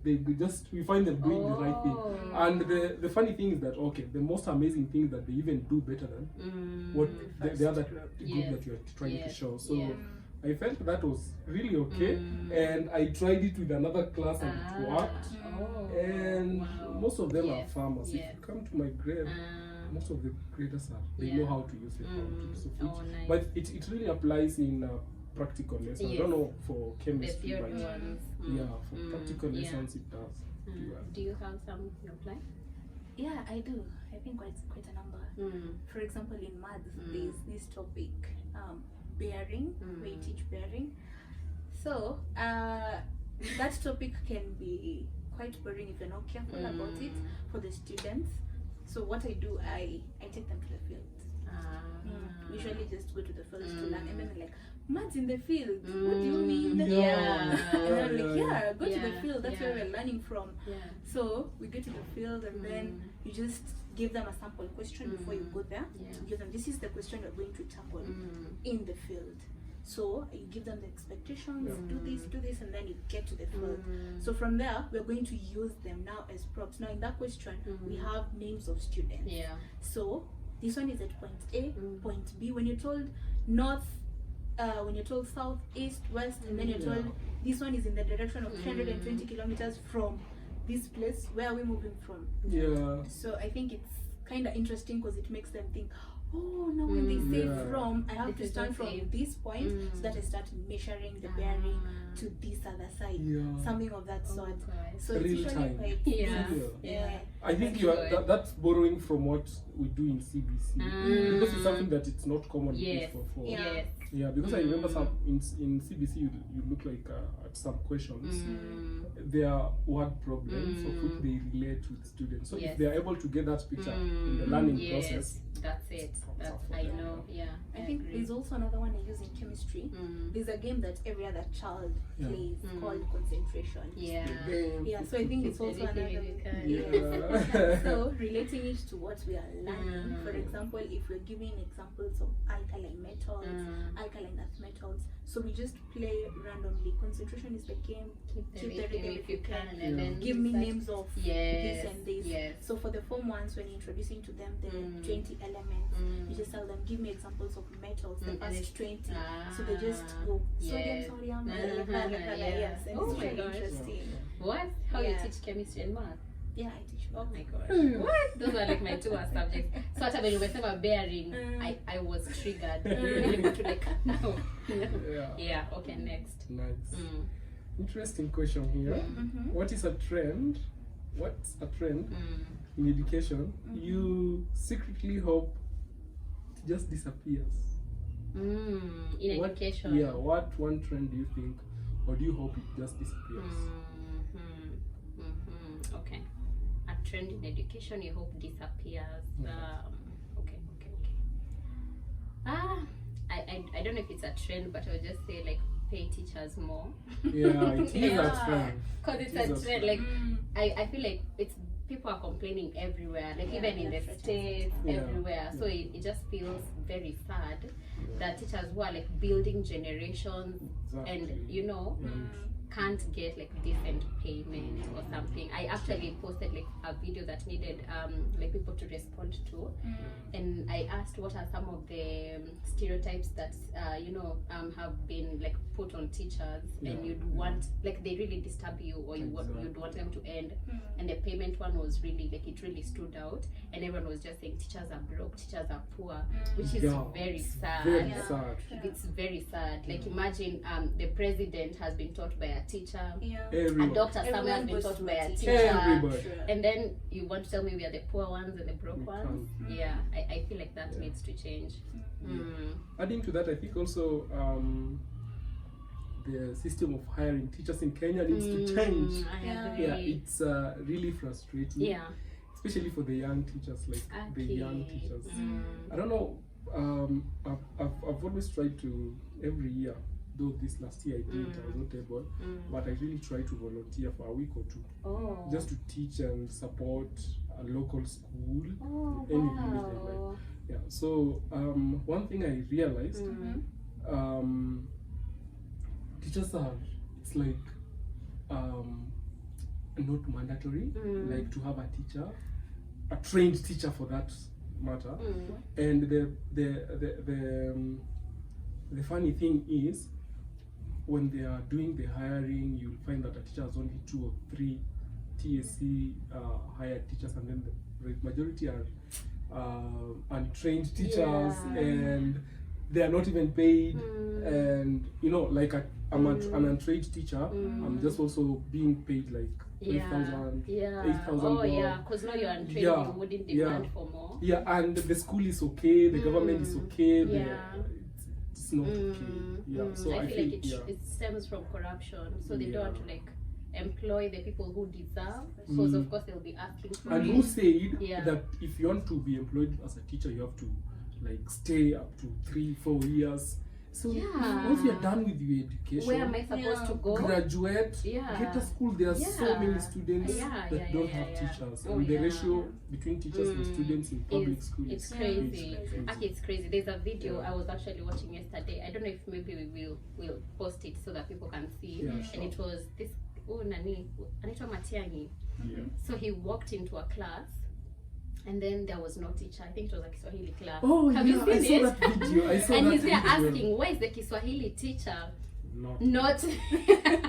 we find them doing the right thing. And the funny thing is that the most amazing thing is that they even do better than what the other group Yes. that you're trying to Yes. show. So Yes. I felt that was really okay, and I tried it with another class and it worked. And most of them Yes. are farmers. Yes. If you come to my grade, most of the graders they know how to use the computers. So nice. but it really applies in practical lessons. I Yes. don't know for The chemistry, theory but ones. yeah, for practical lessons it does. Do you have some reply? Yeah, I do. I think quite a number. For example, in maths, there's this topic, bearing, where you teach bearing. So, that topic can be quite boring if you're not careful about it for the students. So what I do, I take them to the field. Usually just go to the field to learn. And then they're like, maths in the field? What do you mean? Yeah. And I'm like, yeah, go to Yeah. the field. That's Yeah. where we're learning from. Yeah. So we go to the field, and then you just give them a sample question before you go there. Yeah. You give them, this is the question you're going to tackle in the field. So you give them the expectations, do this, and then you get to the field. So from there, we're going to use them now as props. Now in that question, we have names of students. Yeah. So this one is at point A, point B. When you're told north, when you're told south, east, west, and then you're told this one is in the direction of 320 kilometers from this place, where are we moving from? Yeah. So I think it's kind of interesting because it makes them think, oh, now when they say from, I have to This is start the from same. this point so that I start measuring the bearing to this other side. Yeah. Something of that sort. Okay. So it's Real usually time. quite Yeah. yeah. I think you are, that's borrowing from what we do in CBC because it's something that it's not common Yes. for. Yeah. Yeah, because I remember some in CBC you look like at some questions there are word problems of which they relate with students. So Yes. if they are able to get that picture in the learning Yes. process, That's it. That's I know. Yeah. I think agree. there's also another one I use in chemistry. There's a game that every other child plays called concentration. Yeah. Yeah, so I think it's also another. Yeah. So relating it to what we are learning, for example, if we're giving examples of alkaline metals, alkaline earth metals, so we just play randomly. Concentration is the game. Keep the rhythm if you can, and Yeah. then Give me start- names of Yes. this and this. Yes. So for the form ones, when you're introducing to them the 20 elements, you just tell them, give me examples of metals, the And first it's- 20. So they just go Yes. sodium, Yeah. yes, and Oh it's my really gosh. interesting. What? How Yeah. you teach chemistry and math? Yeah, I teach Oh both. my gosh. What? Those are like my two worst subjects. So hata when you were bearing, I was triggered. Really got to like, no. Yeah. Okay, next. Nice. Interesting question here. What is a trend? What's a trend in education you secretly hope it just disappears? In What- education. Yeah, what one trend do you think, or do you hope it just disappears? Okay. A trend in education you hope disappears. Okay. I don't know if it's a trend, but I would just say like pay teachers more. Yeah, it is Yeah. a trend. Because it's Jesus. a trend. Like I feel like it's people are complaining everywhere, like even in the states, everywhere. So it just feels very sad that teachers who are like building generations and can't get like decent payment or something. I actually posted like a video that needed like people to respond to, and I asked what are some of the stereotypes that have been like put on teachers, and you'd want like they really disturb you, or you'd want them to end. And the payment one was really like it really stood out, and everyone was just saying teachers are broke, teachers are poor, which is very sad. Very sad. It's very sad. Like imagine the president has been taught by a teacher, a Everyone. doctor somewhere has been taught by a teacher, Everybody. and then you want to tell me we are the poor ones and the broke We ones? can't. Yeah, I feel like that needs to change. Adding to that, I think also the system of hiring teachers in Kenya needs to change. I agree. Yeah, it's really frustrating. Yeah. Especially for the young teachers, like the young teachers. I don't know. I've always tried to every year. Though this last year I didn't, I was not able, but I really try to volunteer for a week or two, just to teach and support a local school, any village they like. Yeah. So one thing I realized, teachers are, it's like not mandatory, like to have a teacher, a trained teacher for that matter, and the funny thing is, when they are doing the hiring, you'll find that a teacher has only 2 or 3 TSC hired teachers, and then the majority are untrained teachers, and they are not even paid. And like I'm an untrained teacher, I'm just also being paid like 8,000, 8,000. Oh yeah, because now you're untrained, you wouldn't demand for more. Yeah, and the school is okay, the government is okay. It's not okay. Yeah, so I feel like it stems from corruption. So they don't want to like employ the people who deserve, because of course they'll be asking for and it. who said that if you want to be employed as a teacher, you have to like stay up to 3-4 years. So Yeah. once you're done with your education, Where am I supposed to go? graduate, Yeah. get a school. There are so Yeah. many students Yeah, that yeah, don't yeah, have yeah. teachers, Oh, and the yeah. ratio between teachers and students in public It's- school it's is crazy. crazy. Actually, it's crazy. There's a video Yeah. I was actually watching yesterday. I don't know if maybe we'll post it so that people can see. Yeah, And sure. it was this Anaitwa Matiangi. Yeah. So he walked into a class, and then there was no teacher. I think it was a Kiswahili class. Oh, Have yeah, you seen I saw it? that video. I saw And that he's there video. asking, why is the Kiswahili teacher Not. not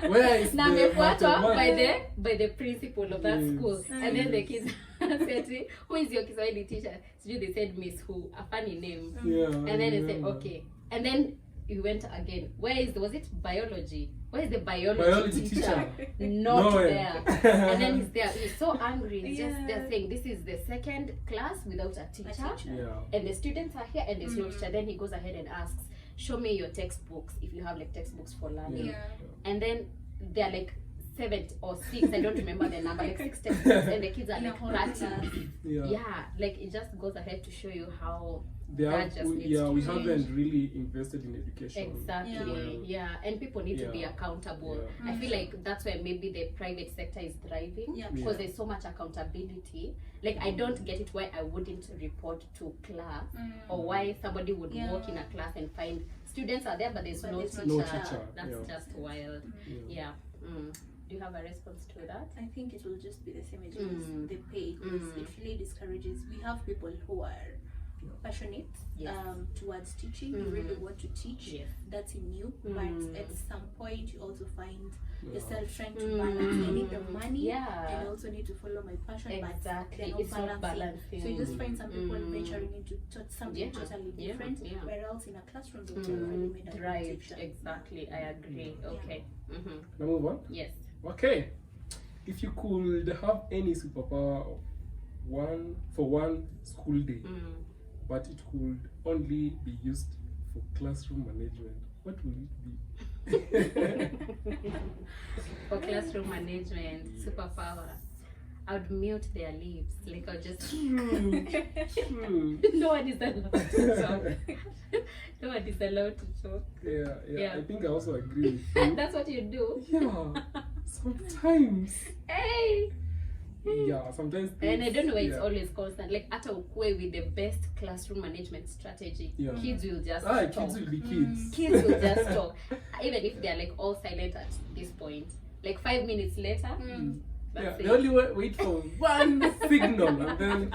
Where is na the amefuatwa mathematics? by the principal of that Yes. school? And then the kids said, who is your Kiswahili teacher? So they said Miss Who, a funny name. Yeah, And then they said, remember. okay. And then you went again. Was it biology? Where is the biology Biology teacher? teacher. Not Nowhere. there. And then he's there. He's so angry. He's just Yeah. they're saying this is the second class without a teacher. Yeah. And the students are here and there's no teacher. Then he goes ahead and asks, show me your textbooks if you have like textbooks for learning. Yeah. And then they're like 7 or 6, I don't remember the number, like 6 textbooks, and the kids are In a like whole 30. class. Yeah. Yeah, like it just goes ahead to show you how They that have, just needs yeah, to we change. haven't really invested in education. Exactly, yeah. And people need to be Yeah. accountable. Yeah. I feel like that's why maybe the private sector is thriving Yeah. because Yeah. there's so much accountability. Like I don't get it why I wouldn't report to class or why somebody would Yeah. walk in a class and find students are there but there's But no there's teacher. no teacher, That's yeah. just wild. Yeah. Yeah. Do you have a response to that? I think it will just be the same as the pay. It really discourages. We have people who are passionate Yes. towards teaching. You really want to teach. Yes. That's in you. But at some point, you also find Yeah. yourself trying to balance. I need the money. Yeah. And I also need to follow my passion. Exactly. But It's they're not not balancing. balancing. So you just find some people venturing into something Yeah. totally Yeah. different. Yeah. Where else in a classroom they would have already made a good Right, teacher. exactly. I agree. Okay. Can I move on? Yes. Okay. If you could have any superpower of one school day, but it could only be used for classroom management, what would it be? For classroom management, superpower, I would mute their lips. Like I'll just True. no one is allowed to talk. No one is allowed to talk. Yeah. I think I also agree with you. That's what you do. Yeah. Sometimes. Hey. Yeah. Sometimes. And I don't know why it's yeah. always constant. Like at ukwe with the best classroom management strategy, Yeah. kids will just Kids talk. will be kids. Kids will just talk, even if they're like all silent at this point. Like 5 minutes later, Yeah, that's they it. only wait for one signal and then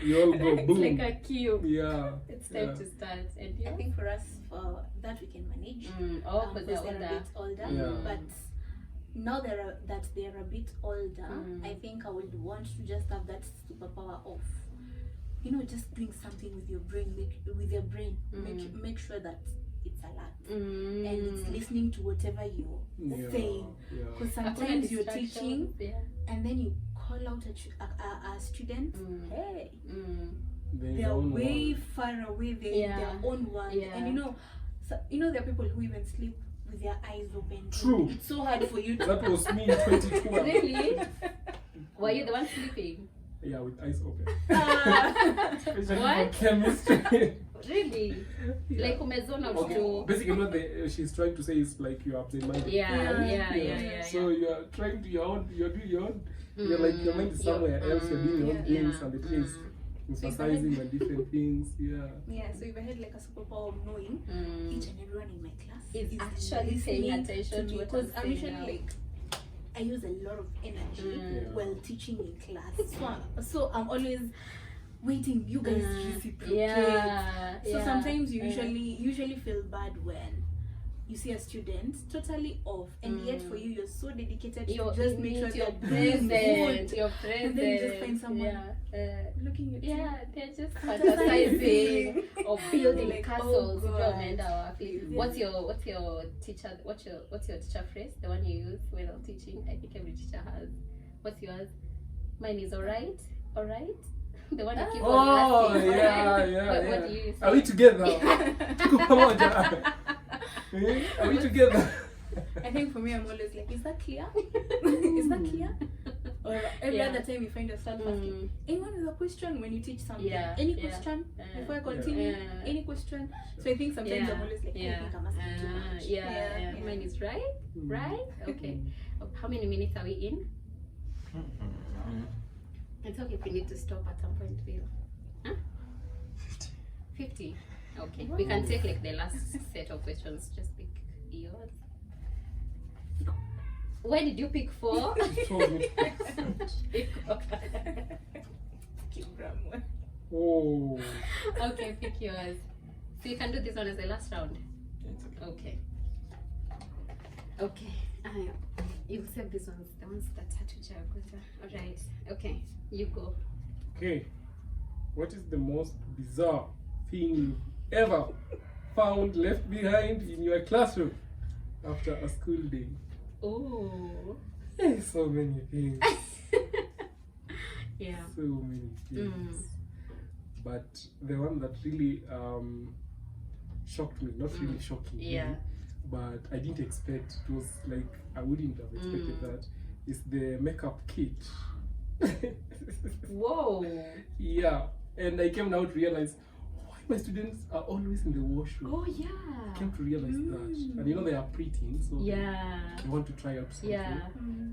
you all go boom. It's like a cue. Yeah. It's time yeah. to start. And I think for us, for that we can manage. Oh, because Because they're they're a older. bit older. Yeah. But now that they're a bit older, I think I would want to just have that superpower of, just doing something with your brain. Make sure that it's alert and it's listening to whatever you're saying. Yeah. Because Hakuna sometimes you're distractions. teaching Yeah. and then you call out a student, hey, Their they're own way world. far away. They're in Yeah. their own world. Yeah. And there are people who even sleep with their eyes open. True. It's so hard for you to. That was me in 2012. Really? Were you the one sleeping? Yeah, with eyes open. Especially What? for chemistry. Really? Yeah. Like umezona Okay. to. Basically, what she's trying to say is like you are absent-minded. Yeah. So you are trying to you're doing your own. You're like your mind is somewhere else. You're doing your own things, and the thing is emphasizing on different things. Yeah. Yeah, so if I had like a superpower of knowing each and everyone in my class Is is actually paying listening attention to me, what because I'm I'm saying usually now. like I use a lot of energy Yeah. while teaching in class. So I'm always waiting. You guys reciprocate. Yeah. So sometimes you usually feel bad when you see a student totally off, and yet for you you're so dedicated to just make sure you're they're doing present. good. You're present. And then you just find someone looking at you. Yeah, they're just Fantasizing. fantasizing or building Like, castles. oh God. What's your teacher? What's your teacher phrase? The one you use when I'm teaching. I think every teacher has. What's yours? Mine is alright. Alright. The one you keep on asking. Alright? What do you say? Are we together? Tuko pamoja. Are we together? I think for me, I'm always like, is that clear? Is that clear? Or every Yeah. other time you find yourself asking, anyone with a question when you teach something? Yeah, Any yeah. question before I continue? Any question? So I think sometimes I'm always like, I think I'm asking too much. Yeah. Mine is right? Right? Okay. How many minutes are we in? It's okay if we need to stop at some point, Bill. Huh? 50. Okay. We can take like the last set of questions. Just pick yours. Why did you pick 4? Oh. Okay, pick yours. So you can do this one as the last round. It's okay. Okay. You save these ones, the ones that are too jargon. Alright. Okay, you go. Okay. What is the most bizarre thing you've ever found left behind in your classroom after a school day? Oh. So many things. Yeah. So many things. But the one that really shocked me, not really shocking me, Yeah. but I didn't expect, it was like I wouldn't have expected that, is the makeup kit. Whoa. Yeah, and I came now to realize why my students are always in the washroom. Oh yeah. I came to realize that. And you know they are preteen, so Yeah. they want to try out something Yeah.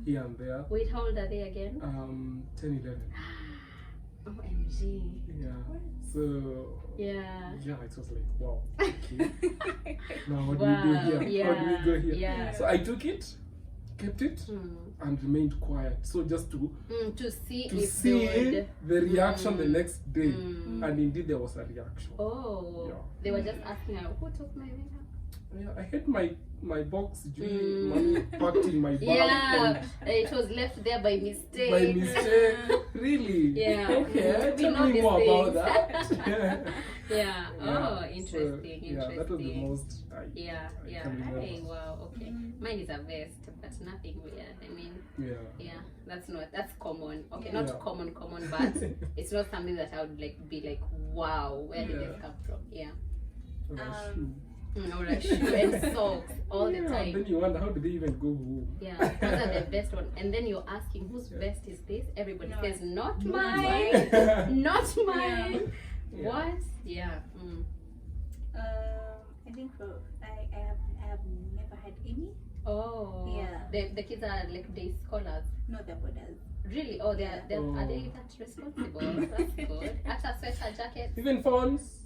here and there. Wait, how old are they again? 10, 11. OMG. Yeah. So Yeah. yeah, it was like wow. Okay. Now what Wow. do we do here? Yeah. How do we go here? Yeah. So I took it, kept it, and remained quiet. So just to see to if see they would. the reaction the next day. Mm. And indeed there was a reaction. Oh. Yeah. They were just asking her, who took my makeup? Yeah, I had my box money packed in my bag. Yeah. It was left there by mistake. By mistake. Really? Yeah. Okay, We tell know me these more about things. that. Yeah. Oh, So, interesting. yeah, that was the most I Yeah. can remember. Hey, wow. Okay. Mine is a vest, but nothing weird. I mean, Yeah. that's common. Okay, not Yeah. common, but it's not something that I would like be like, wow, where did this come from? Yeah. Or a shoe and socks all the time. Then you wonder how do they even go home? Yeah, those are the best one. And then you're asking whose vest is this? Everybody No. says not Not mine, mine. not mine. Yeah. What? Yeah. I think I have never had any. Oh. Yeah. The kids are like day scholars. No, they're boarders. Really? Oh, they're Oh. are they that responsible? That's good. At a sweater jacket. Even phones?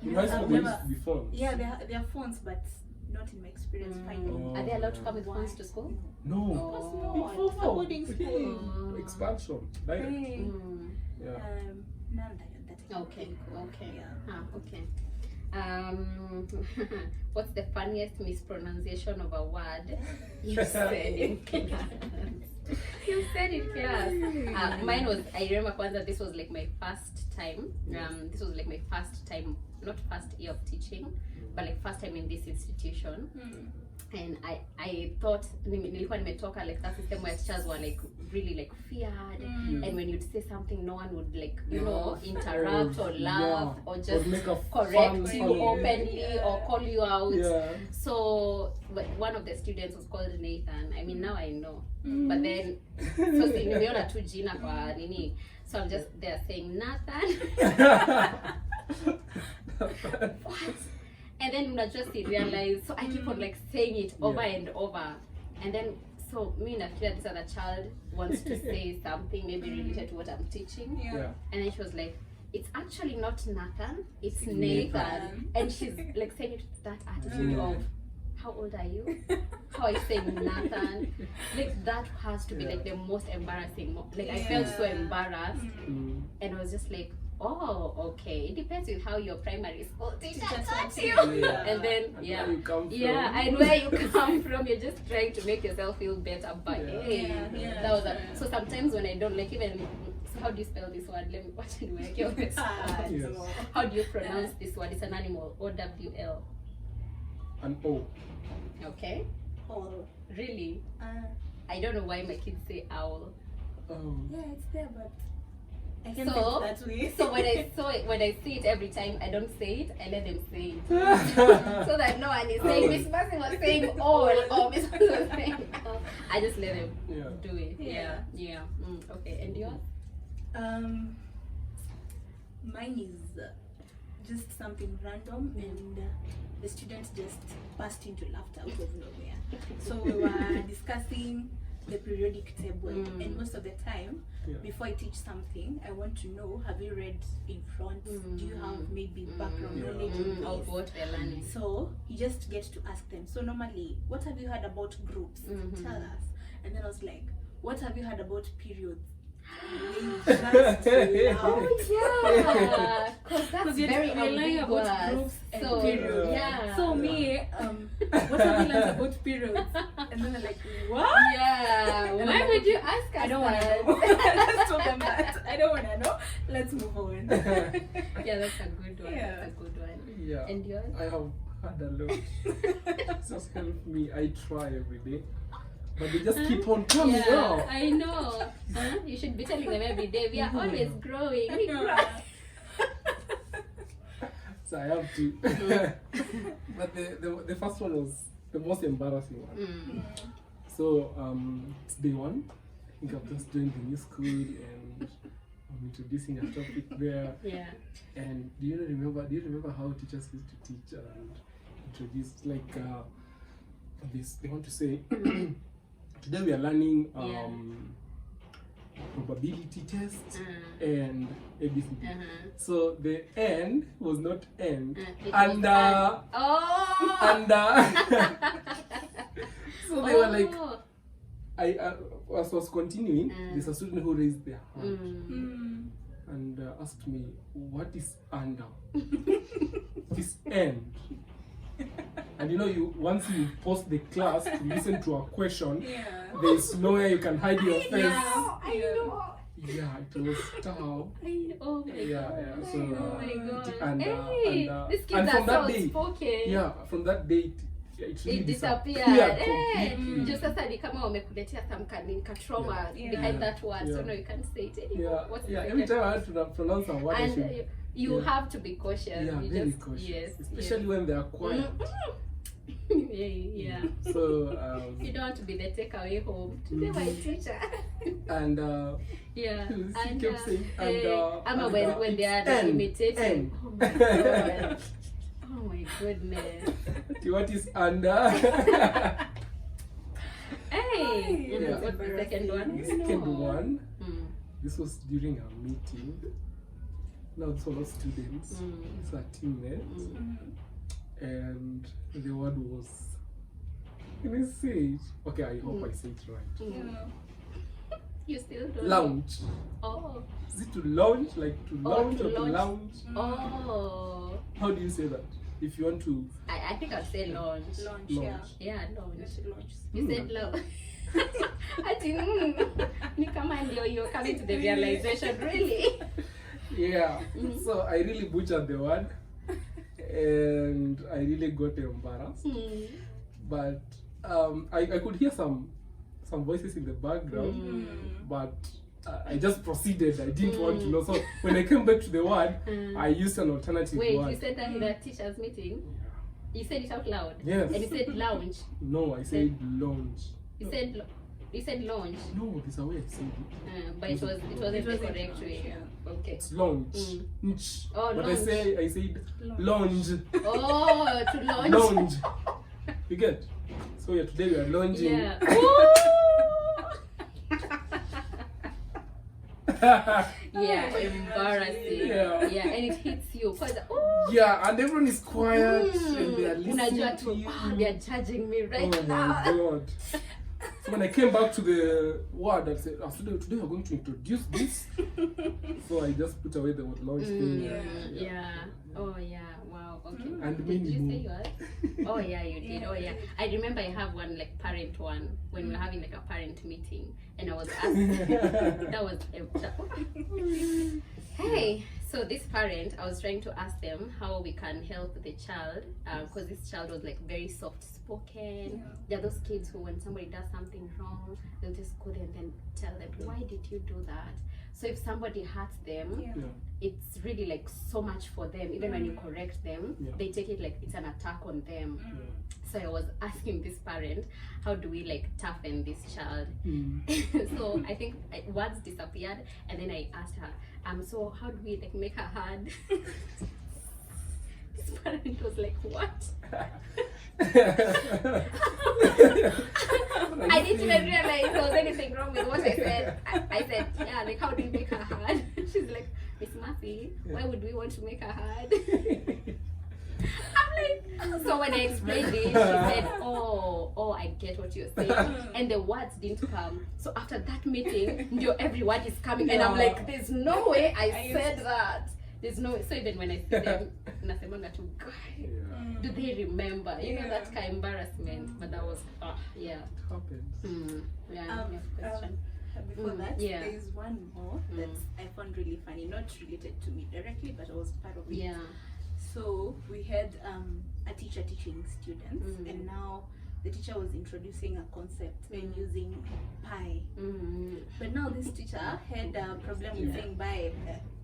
In high school I've there never- used to be phones. Yeah, they are phones, but not in my experience finding. Are they allowed to come with phones to school? No. Of course Oh. not. Before It's a boarding Hey, school. expansion. Direct. Hey. Yeah. None that I can Okay. think of. Okay. Yeah. Okay. What's the funniest mispronunciation of a word you said in class? You said in class. Mine was, I remember kwanza, this was like my first time. This was like my first time, not first year of teaching, but like first time in this institution. And I thought nilikuwa nimetoka like that system where teachers were like really like feared, and when you'd say something no one would like interrupt or laugh or just make a correct you fun- openly or call you out. Yeah. So but one of the students was called Nathan. I mean now I know, but then so nimeona tu jina kwa nini, so I'm just there saying Nathan. What? And then unajua si realize, so I keep on like saying it over and over, and then so me nafikiria this other child wants to say something maybe related to what I'm teaching, Yeah. and then she was like, it's actually not Nathan, it's Nathan. And she's like saying it with that attitude of, how old are you? How are you saying Nathan? Like that has to be like the most embarrassing. Like I felt so embarrassed, and I was just like, oh, okay. It depends with how your primary school teacher taught you. Yeah. And then And where you come from. and where you come from, you're just trying to make yourself feel better. But hey, Yeah. that was so sometimes when I don't like even. So how do you spell this word? Let me watch it. Like your best word. Yes. How do you pronounce this word? It's an animal. OWL. An O. Okay. Oh. Really? I don't know why my kids say owl. Oh. Yeah, it's there, but I can So- think that way. So when I see it every time, I don't say it. I let them say it, so that no one is saying Miss Mercy was saying all or Miss Mercy was saying all. I just let them Yeah. do it. Yeah. Yeah. Okay. And yours? Mine is just something random, and the students just burst into laughter out of nowhere. So we were discussing the periodic table, and most of the time, Yeah. before I teach something, I want to know, have you read in front? Do you have maybe background Yeah. knowledge in Of this? what we're learning. So you just get to ask them. So normally, what have you heard about groups? Tell us. And then I was like, what have you heard about periods? And they just laughed. Yeah, because that's 'Cause you're very learning about ambiguous. groups and So periods. yeah. So me, what have you learned about periods? And then they're like, what? Yeah. And Why I'm would like, you ask us I don't want to that? know. Let's talk about that. I don't want to know. Let's move on. Yeah, that's a good one. Yeah. That's a good one. Yeah. And yours? I have had a lot. Just help me. I try every day, but they just keep on coming Yeah, out. I know. Huh? You should be telling them every day. We are always growing. We grow. So I have to. But the first one was the most embarrassing one. So it's day one. I think I've just joined the new school and I'm introducing a topic there. Yeah. And do you remember how teachers used to teach and introduce like this? They want to say today we are learning probability tests and ABCD. So the end was not end, It and was oh. and so they were like, Oh. as I was continuing, there's a student who raised their hand and asked me, what is under? This end. And you know, once you post the class to listen to a question, there's nowhere you can hide your face. I know. Yeah, it was tough. Oh my Yeah, god. yeah. So, Oh my god. and Hey, these kids and are from that so day, outspoken. yeah, from that day, it really It disappeared. completely. Just sasa ni kama wamekuletea some trauma behind that word, so Yeah. no, you can't say it anymore. Yeah, What's the yeah. second Every time I had to pronounce a word, I and should, you yeah. have to be cautious. yeah, You very just, cautious, yes, especially when they are quiet. yeah. So, You don't want to be the takeaway home. Today my teacher. and Yeah. he And kept saying, Amma, when they are N, imitating. N. Oh my god. Oh my goodness. What is under? Hey. Yeah. What's the second one? The second No. one, Mm. this was during a meeting. Now this was not students, it's a teammates. And the word was, can I say it? Okay, I hope I say it right. You still don't. Lounge. Oh. Is it to launch, like to launch to or to launch. lounge? Oh. How do you say that? If you want to I think I'll say launch. Launch, yeah. launch. Yeah, launch. Let's launch. You said launch. Ati ni kama ndio you're coming to the realization, really? Yeah. So I really butchered the word and I really got embarrassed. But I could hear some voices in the background, but I just proceeded. I didn't want to know. So when I came back to the word, I used an alternative Wait, word. you said that in a teacher's meeting? You said it out loud? Yes. And you said lounge. No, I said launch. You said launch. No, there's a way I said it. But it wasn't the correct way. Okay. It's launch. Nch. Oh, but launch. I said launch. Oh, to launch. Launch. You get? So yeah, today we are launching. Yeah. Yeah, embarrassing. Yeah. And it hits you. Oh, Yeah, and everyone is quiet and they are listening unajua to tu, you. they are judging me right Oh now. my god. So when I came back to the word, I said, today we're going to introduce this. So I just put away the word launch thing. Yeah. Oh yeah. Wow. Okay. And Did many you more. say yours? Oh yeah, you did. Oh yeah. I remember I have one like parent one when we were having like a parent meeting, and I was asked. That was. Hey. So this parent, I was trying to ask them how we can help the child, because this child was like very soft-spoken. There are those kids who, when somebody does something wrong, they'll just go there and then tell them, why did you do that? So if somebody hurts them, Yeah. it's really like so much for them. Even when you correct them, Yeah. they take it like it's an attack on them. Mm. So I was asking this parent, how do we like toughen this child? So I think words disappeared, and then I asked her, so how do we like make her hard? This parent was like, what? I didn't even realize there was anything wrong with what I said. I said, yeah, like how do you make her hard? She's like, Miss Matthew, why would we want to make her hard? I'm like, so when I explained it, she said, oh, I get what you're saying. And the words didn't come. So after that meeting, every word is coming. And I'm like, there's no way I said that. There's no way. So even when I see them, nasemanga tu, do they remember? You know, that kind of embarrassment. But that was, yeah. It happens. Yeah, next question. Before that, yeah. there is one more that I found really funny, not related to me directly, but I was part of it. Yeah. So we had a teacher teaching students, and now the teacher was introducing a concept and using pie. But now this teacher had a problem with saying bye.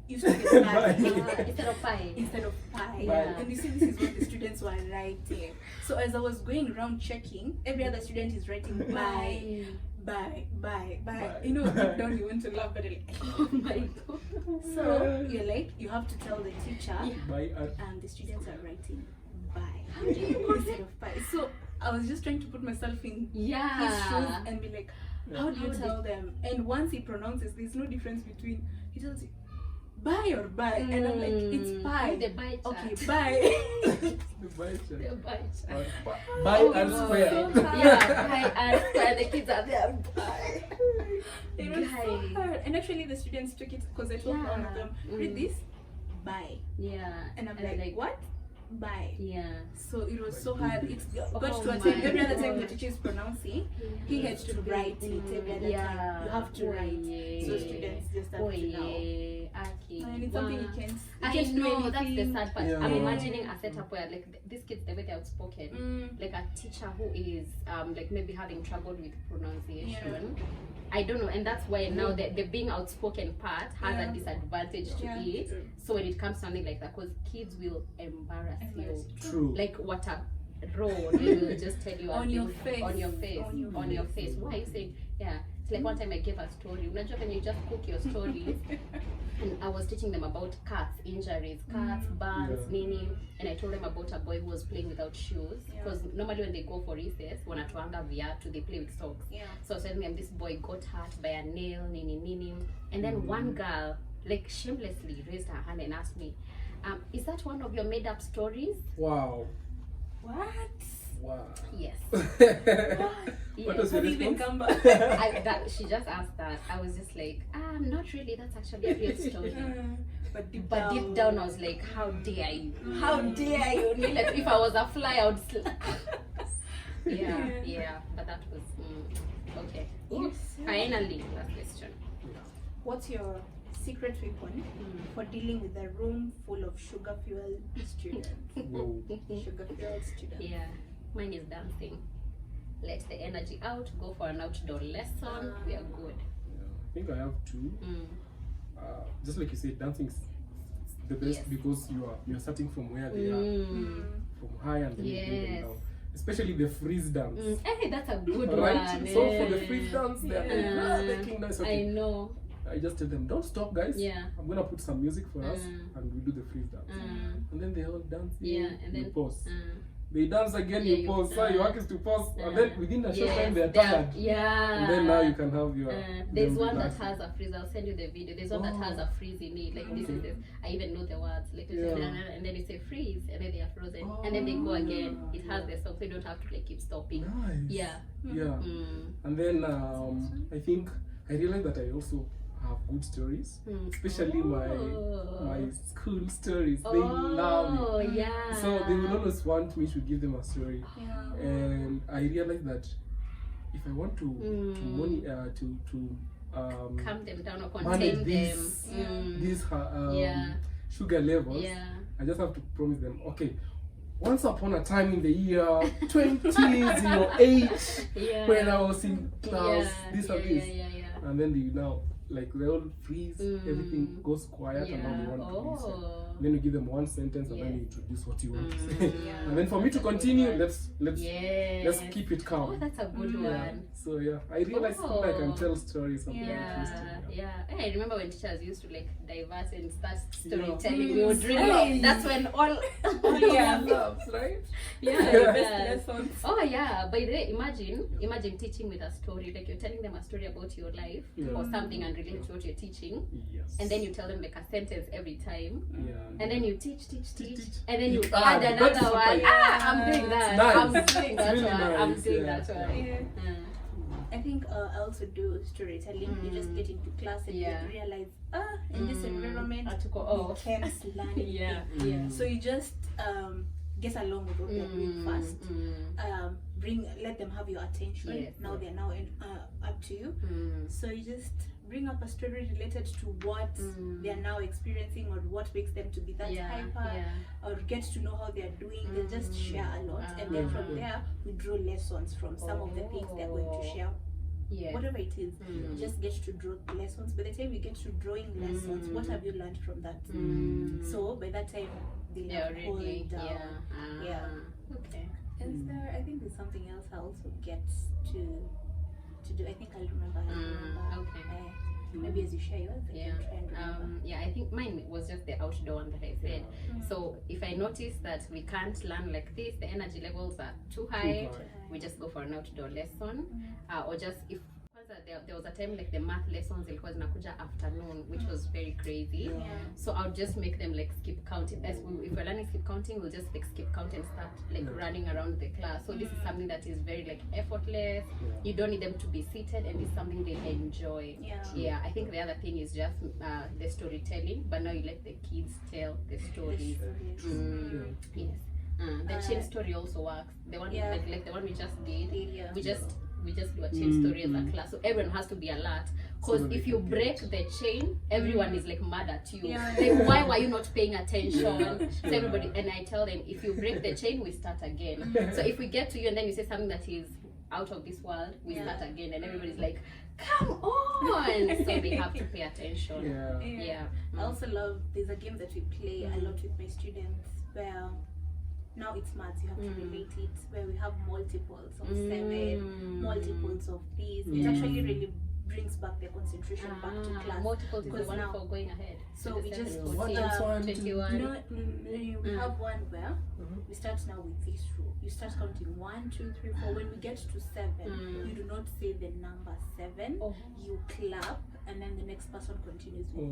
Used to get pie Instead of pie. instead of pie. Yeah. And you see, this is what the students were writing. So as I was going around checking, every other student is writing bye. Bye. You know, deep down you want to laugh, but like, Oh my god. so you're like, you have to tell the teacher, Bye. the students are writing bye. How do you instead of bye? So I was just trying to put myself in his shoes Yeah. and be like, how do you How tell them? And once he pronounces, there's no difference between, he tells you bye or bye, and I'm like, it's pie. The bite. Okay, bye. The bye The check. bite. Bye and God. square. So Yeah, bye and square. The kids are there. Bye. It was so Guy. hard. And actually the students took it because I told one of them, read this, bye. Yeah. And I'm like, what? Bye. Yeah. So it was so hard. It got Oh to a my time, every other time the God. teacher is pronouncing, he had to write it every other time. You have to write. So students just have to know. And it's something you can't I do know, that's the anything. sad part. Yeah. I'm imagining a setup where like these kids, the way they're outspoken, like a teacher who is like maybe having trouble with pronunciation. I don't know, and that's why now the being outspoken part has a disadvantage to it. So when it comes to something like that, because kids will embarrass you, True. like what a role they will just tell you On your face. on your face. Why are you saying? Yeah, it's like one time I gave a story. Unajua when you just cook your stories. And I was teaching them about cats, injuries, cats, burns, nini. And I told them about a boy who was playing without shoes. Because normally when they go for recess, wanatuanga viatu, they play with socks. So I was telling them this boy got hurt by a nail, nini. And then one girl, like shamelessly raised her hand and asked me, is that one of your made up stories? Wow. What? Wow. Yes. What was your How do you even response? come back? She just asked that. I was just like, not really. That's actually a real story. But deep down, I was like, how dare you? How dare you? Like, if I was a fly, I would yeah. But that was okay. Finally, last question. What's your secret weapon for dealing with a room full of sugar-fueled students? Whoa. Sugar-fueled students. Yeah, mine is dancing. Let the energy out. Go for an outdoor lesson. We are good. Yeah. I think I have two. Just like you said, dancing is the best Yes. because you're starting from where they are, from high and then you bring them down. Especially the freeze dance. Hey, that's a good Right? one. So for the freeze dance, they're making nice. I Okay. know. I just tell them, don't stop, guys. Yeah. I'm gonna put some music for us, and we do the freeze dance. And then they all dance. Yeah, and you then pause. They dance again. Yeah, you you- pause. So your work is to pause, and then within a short time they're they're- tired. Yeah. And then now you can have your. There's them one that relaxing. has a freeze. I'll send you the video. There's one that has a freeze in it. Like this is this. I even know the words. Like you say, and then you say freeze, and then they are frozen, and then they go again. It has the song, so you don't have to like keep stopping. Nice. Yeah. Yeah. And then I think I realized that I also have good stories, especially my school stories. They love Oh it. yeah. So they will always want me to give them a story, Yeah. and I realized that if I want to calm them down or manage contain these them. these Yeah. sugar levels, Yeah. I just have to promise them, okay, once upon a time in the year 20s, 8, Yeah. when I was in class, this and this. Yeah. And then they now like they all freeze, everything goes quiet, and now they want to listen. Then you give them one sentence, and then you introduce what you want to say. And then for me to continue, let's keep it calm. Oh, that's a good one. So yeah, I realized I can tell stories of I remember when teachers used to like divert and start storytelling. We would really that's when all laughs, right? Lessons. Oh yeah. By the way, imagine teaching with a story. Like you're telling them a story about your life or something unrelated to what you're teaching. Yes. And then you tell them like a sentence every time. Yeah. And then you teach. And then you add another one. I'm doing that. Nice. I'm doing that Really one. nice. I'm doing that one. Yeah. I think I also do storytelling. You just get into class and you realize, in this environment, we can't learn anything. So you just get along with what they're doing first. Let them have your attention. Yes. Now they're up to you. So you just bring up a story related to what they're now experiencing or what makes them to be that hyper, or get to know how they're doing. They just share a lot, and then from there we draw lessons from some of the things they're going to share. Whatever it is, you just get to draw lessons. By the time you get to drawing lessons, what have you learned from that? So by that time they have already down. Okay. And there, I think there's something else I also get to do. I think I'll remember. Okay. Maybe as you share yours, I can try and remember. I think mine was just the outdoor one that I said. So if I notice that we can't learn like this, the energy levels are too high, we just go for an outdoor lesson. Or just if there was a time like the math lessons ilikuwa zinakuja afternoon, which was very crazy. So I'll just make them like skip counting. If we're learning skip counting, we'll just like skip count and start like running around the class. So this is something that is very like effortless. You don't need them to be seated, and it's something they enjoy. I think the other thing is just the storytelling, but now you let the kids tell the stories. Yes. The chain story also works. The one like the one we just did. We just do a chain story as a class, so everyone has to be alert. Because if you break the chain, everyone is like mad at you. Like, why were you not paying attention? So everybody, and I tell them, if you break the chain, we start again. So if we get to you and then you say something that is out of this world, we start again, and everybody's like, come on! So they have to pay attention. I also love, there's a game that we play a lot with my students where now it's maths, you have to relate it, where we have multiples of 7, multiples of these. It actually really brings back their concentration back to class. Multiples is the one for going ahead. So we just 21. We have one where we start now with this rule. You start counting 1, 2, 3, 4. When we get to 7, you do not say the number 7. You clap, and then the next person continues with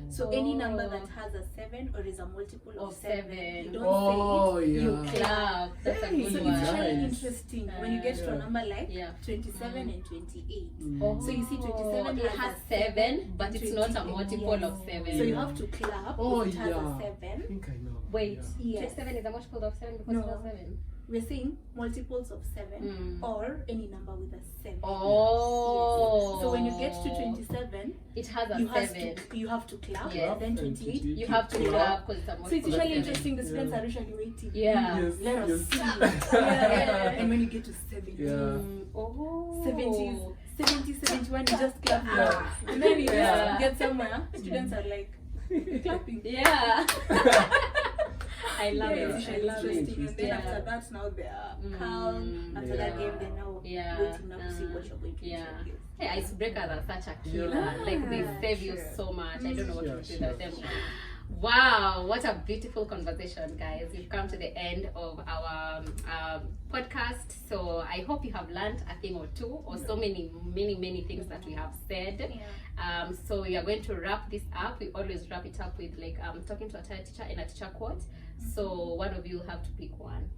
8. So any number that has a 7 or is a multiple of 7, you don't say it. You clap. That's a good so one. it's really interesting when you get to a number like 27 and 28. So you see 27 it has 7, but it's not a multiple of 7. So you have to clap if it has a 7. I think I know. Wait, 27 is a multiple of 7 because it has 7. We're saying multiples of 7 or any number with a 7. So when you get to 27, it has a 7. You have to clap. Then 28, you have to clap because it's a multiple. So it's usually interesting. The students are usually waiting. Let us see. And when you get to 70, 70, 71, you just clap. And then you just get somewhere. Students are like clapping. I love it. It's interesting. And then after that, now they are calm. After that game, they're now waiting now to see what you're going to do. Hey, icebreakers are such a killer. Like they save you so much. I don't know what to do without them. Wow, what a beautiful conversation, guys. We've come to the end of our podcast. So I hope you have learned a thing or two, or so many things that we have said. So we are going to wrap this up. We always wrap it up with like talking to a tired teacher and a teacher quote. So one of you will have to pick one.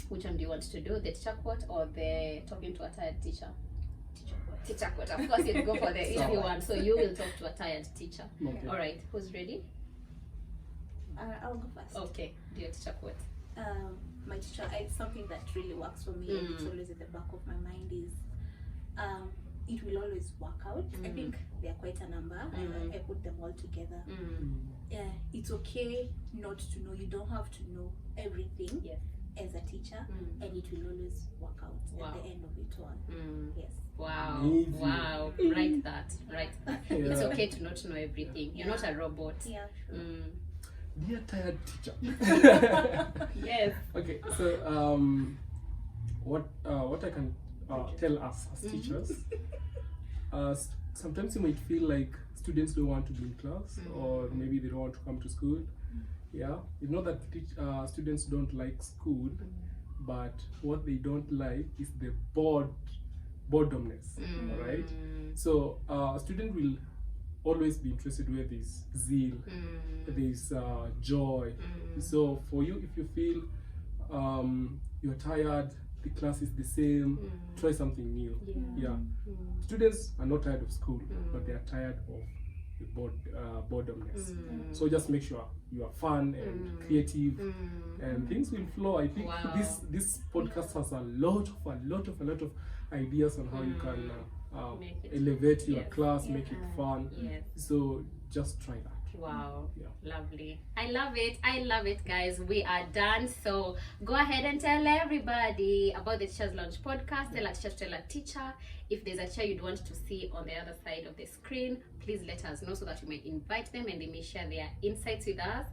Which one do you want to do? The teacher quote or the talking to a tired teacher? Teacher quote. Of course, you'll go for the easy one. So you will talk to a tired teacher. Okay. All right. Who's ready? I'll go first. Okay. Do your teacher quote. My teacher, it's something that really works for me, and it's always at the back of my mind is, it will always work out. I think they are quite a number. I put them all together. It's okay not to know. You don't have to know everything. as a teacher, and it will always work out Wow. at the end of it all. Yes. Wow. Amazing. Wow. Write that. It's Yeah. okay to not know everything. You're not a robot. Yeah. Sure. Dear tired teacher. Yes. Okay, so what I can tell us as teachers, sometimes you might feel like students don't want to be in class, or maybe they don't want to come to school. Yeah, it's not that students don't like school, but what they don't like is the boredomness. All right, so a student will always be interested where there's zeal, there's joy. So for you, if you feel you're tired, the class is the same, try something new. Yeah. Students are not tired of school, but they are tired of the boredomness. So just make sure you are fun and creative, and things will flow. I think Wow. this podcast has a lot of ideas on how you can Make it- elevate your yes. class, make it fun. Yes. So just try that. Wow. Yeah. Lovely. I love it, guys. We are done. So go ahead and tell everybody about the Teachers Lounge podcast. Tell a teacher to tell a teacher. If there's a chair you'd want to see on the other side of the screen, please let us know so that we may invite them and they may share their insights with us.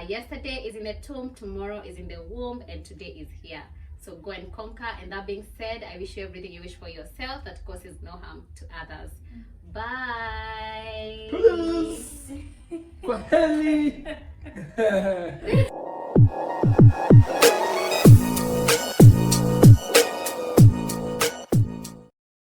Yesterday is in the tomb, tomorrow is in the womb, and today is here. So go and conquer. And that being said, I wish you everything you wish for yourself that causes no harm to others. Bye. Kwaheri.